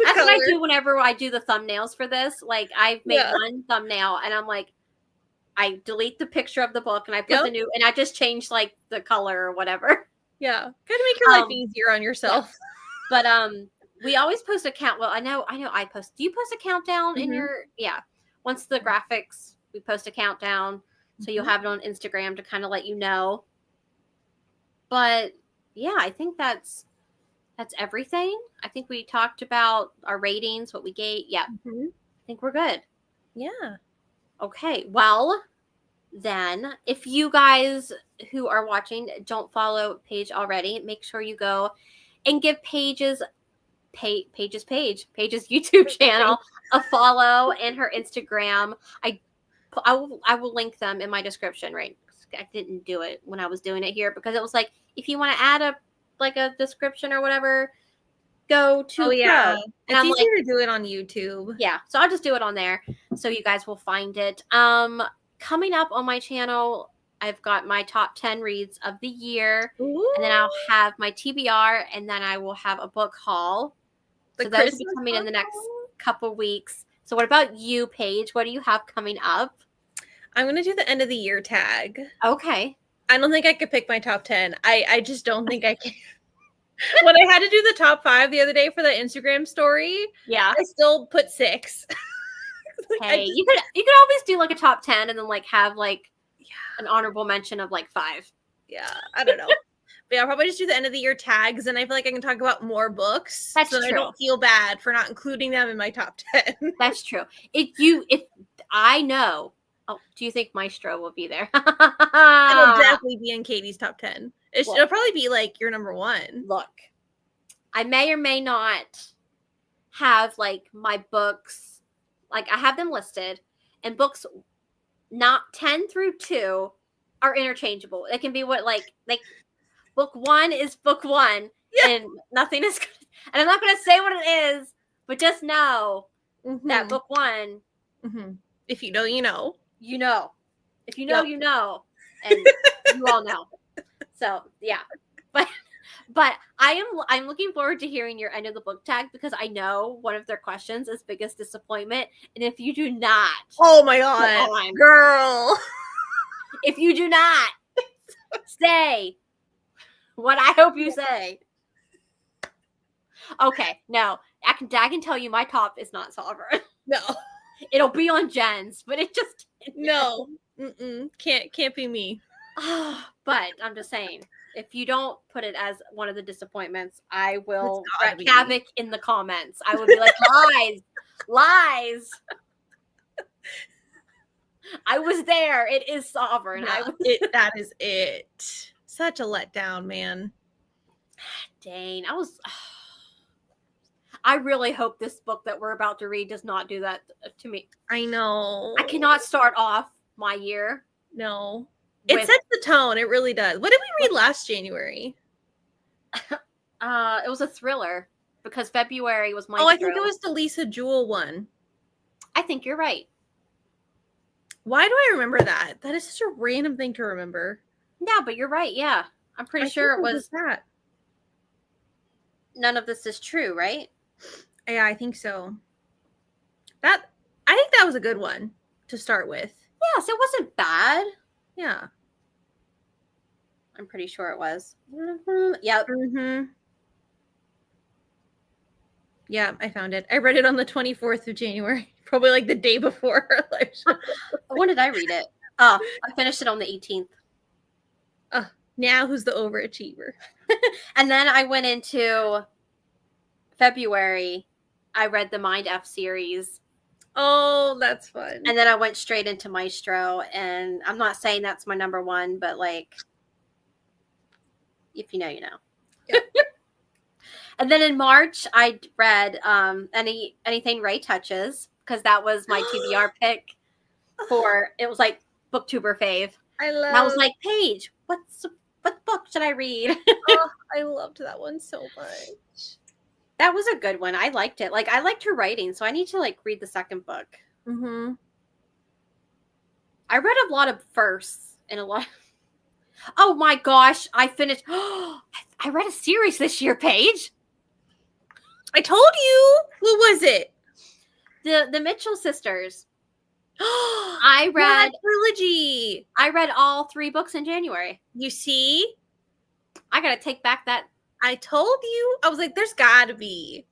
That's what I do whenever I do the thumbnails for this. Like I've made one thumbnail and I'm like, I delete the picture of the book and I put the new, and I just change like the color or whatever. Yeah. Gotta make your life easier on yourself. Yeah. But we always post a count. Well, I know I post. Do you post a countdown in your? Yeah. Once the graphics, we post a countdown, so you'll have it on Instagram to kind of let you know. But yeah, I think that's everything. I think we talked about our ratings, what we gave. Yeah, I think we're good. Yeah. Okay. Well, then, if you guys who are watching don't follow Paige already, make sure you go and give Paige's YouTube channel a follow and her Instagram. I will link them in my description, right? I didn't do it when I was doing it here because it was like, if you want to add a description or whatever, go to Pro. It's easier to do it on YouTube. Yeah, so I'll just do it on there so you guys will find it. Coming up on my channel, I've got my top 10 reads of the year. Ooh. And then I'll have my TBR, and then I will have a book haul. So those will be coming in the next couple weeks. So what about you, Paige? What do you have coming up? I'm going to do the end of the year tag. Okay. I don't think I could pick my top 10. I just don't think I can. When I had to do the top 5 the other day for the Instagram story, I still put 6. Hey, you could always do like a top 10 and then like have like an honorable mention of like 5. Yeah, I don't know. But I'll probably just do the end of the year tags, and I feel like I can talk about more books. That's true. I don't feel bad for not including them in my top 10. That's true. If I know, do you think Maestro will be there? It'll definitely be in Katie's top 10. It'll probably be like your number 1. Look, I may or may not have like my books, like I have them listed, and books not 10 through 2 are interchangeable. It can be like book 1 is book 1, and nothing is good. And I'm not going to say what it is, but just know that book 1. If you know, you know. You know. If you know, you know. And you all know. So, yeah. But I'm looking forward to hearing your end of the book tag because I know one of their questions is biggest disappointment. And if you do not. Oh my God. Girl. If you do not say what I hope you say. Okay. No. I can tell you my top is not Sovereign. No. It'll be on Jen's, but it just. No. Can't be me. But I'm just saying, if you don't put it as one of the disappointments, I will wreak havoc in the comments. I will be like, lies. I was there. It is Sovereign. Yeah, that is it. Such a letdown, man. Dang, I really hope this book that we're about to read does not do that to me. I know. I cannot start off my year. No. It sets the tone. It really does. What did we read last January? It was a thriller because February was my. Oh, I think it was the Lisa Jewell one. I think you're right. Why do I remember that? That is such a random thing to remember. Yeah, but you're right. Yeah, I'm pretty sure it was that. None of this is true, right? Yeah, I think so. I think that was a good one to start with. Yes, it wasn't bad. Yeah. I'm pretty sure it was. Mm-hmm. Yep. Mm-hmm. Yeah, I found it. I read it on the 24th of January, probably like the day before. When did I read it? Oh, I finished it on the 18th. Now who's the overachiever? And then I went into February. I read the Mind F series. Oh, that's fun. And then I went straight into Maestro. And I'm not saying that's my number one, but like, if you know, you know. Yep. And then in March, I read anything Ray touches, because that was my TBR pick for, it was like booktuber fave. I was like, Paige, what book should I read? Oh, I loved that one so much. That was a good one. I liked it. Like, I liked her writing, so I need to like read the second book. Mm-hmm. I read a lot of firsts and a lot. Oh my gosh, I finished. I read a series this year, Paige. I told you. What was it? The Mitchell sisters. I read trilogy. I read all 3 books in January. You see? I gotta take back that. I told you. I was like, there's gotta be.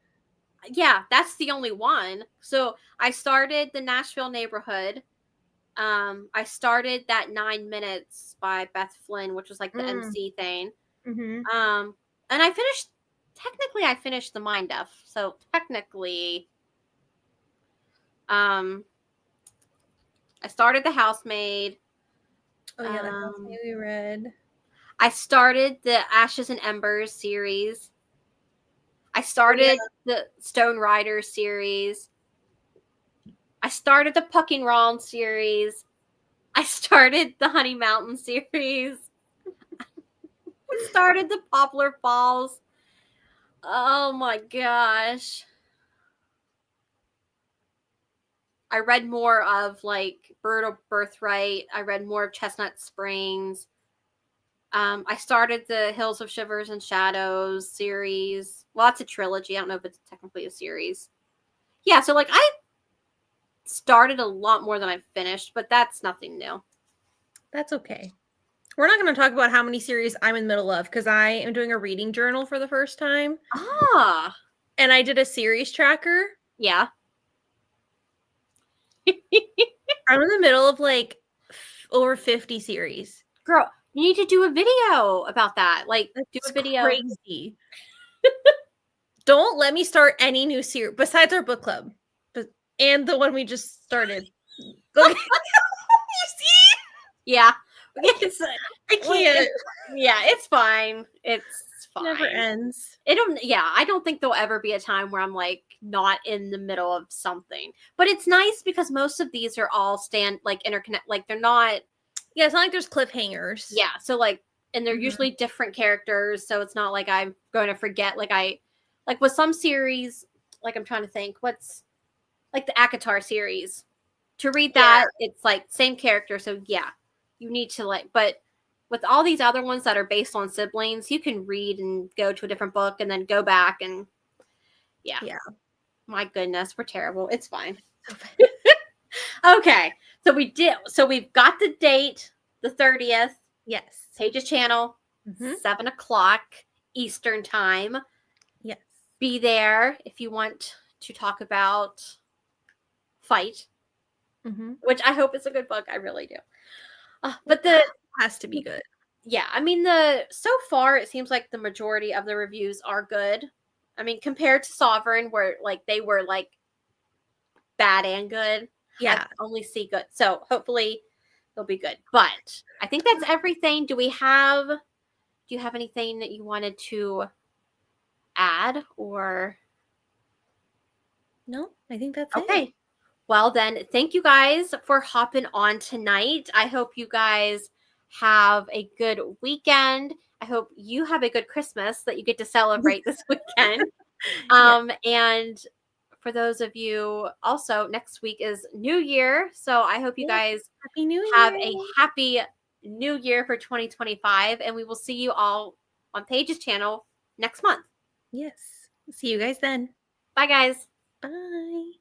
Yeah, that's the only one. So I started the Nashville Neighborhood. I started that 9 Minutes by Beth Flynn, which was like the MC thing. Mm-hmm. And I finished the Mind F. So technically, I started The Housemaid. Oh yeah, The Housemaid we read. I started the Ashes and Embers series. I started the Stone Rider series. I started the Pucking Round series. I started the Honey Mountain series. I started the Poplar Falls. Oh my gosh. I read more of like Bird of Birthright. I read more of Chestnut Springs. I started the Hills of Shivers and Shadows series. Well, that's a trilogy. I don't know if it's technically a series. Yeah, so like I started a lot more than I finished, but that's nothing new. That's okay. We're not going to talk about how many series I'm in the middle of because I am doing a reading journal for the first time. Ah. And I did a series tracker. Yeah. I'm in the middle of like over 50 series. Girl, you need to do a video about that. Like, That's do a video. Crazy. Don't let me start any new series besides our book club, and the one we just started. Okay. You see? Yeah. I can't. Yeah, it's fine. It's fine. Never ends. I don't think there'll ever be a time where I'm like not in the middle of something. But it's nice because most of these are all interconnect. Like they're not. Yeah, it's not like there's cliffhangers. Yeah, so like, and they're usually different characters, so it's not like I'm going to forget. Like with some series, like I'm trying to think, what's like the ACOTAR series. To read that, it's like same character, so yeah, you need to like. But with all these other ones that are based on siblings, you can read and go to a different book and then go back and yeah. My goodness, we're terrible. It's fine. Okay, so we've got the date, the 30th. Yes. Paige's channel, 7:00 Eastern time. Yes. Be there if you want to talk about Fight, which I hope is a good book. I really do. But the has to be good. Yeah, I mean so far it seems like the majority of the reviews are good. I mean, compared to Sovereign, where like they were like bad and good. Yeah, I only see good. So hopefully they'll be good. But I think that's everything. Do you have anything that you wanted to add or? No, I think that's okay. it. Well then, thank you guys for hopping on tonight. I hope you guys have a good weekend. I hope you have a good Christmas that you get to celebrate this weekend. And for those of you also, next week is New Year. So I hope you guys have a happy New Year for 2025. And we will see you all on Paige's channel next month. Yes. See you guys then. Bye, guys. Bye.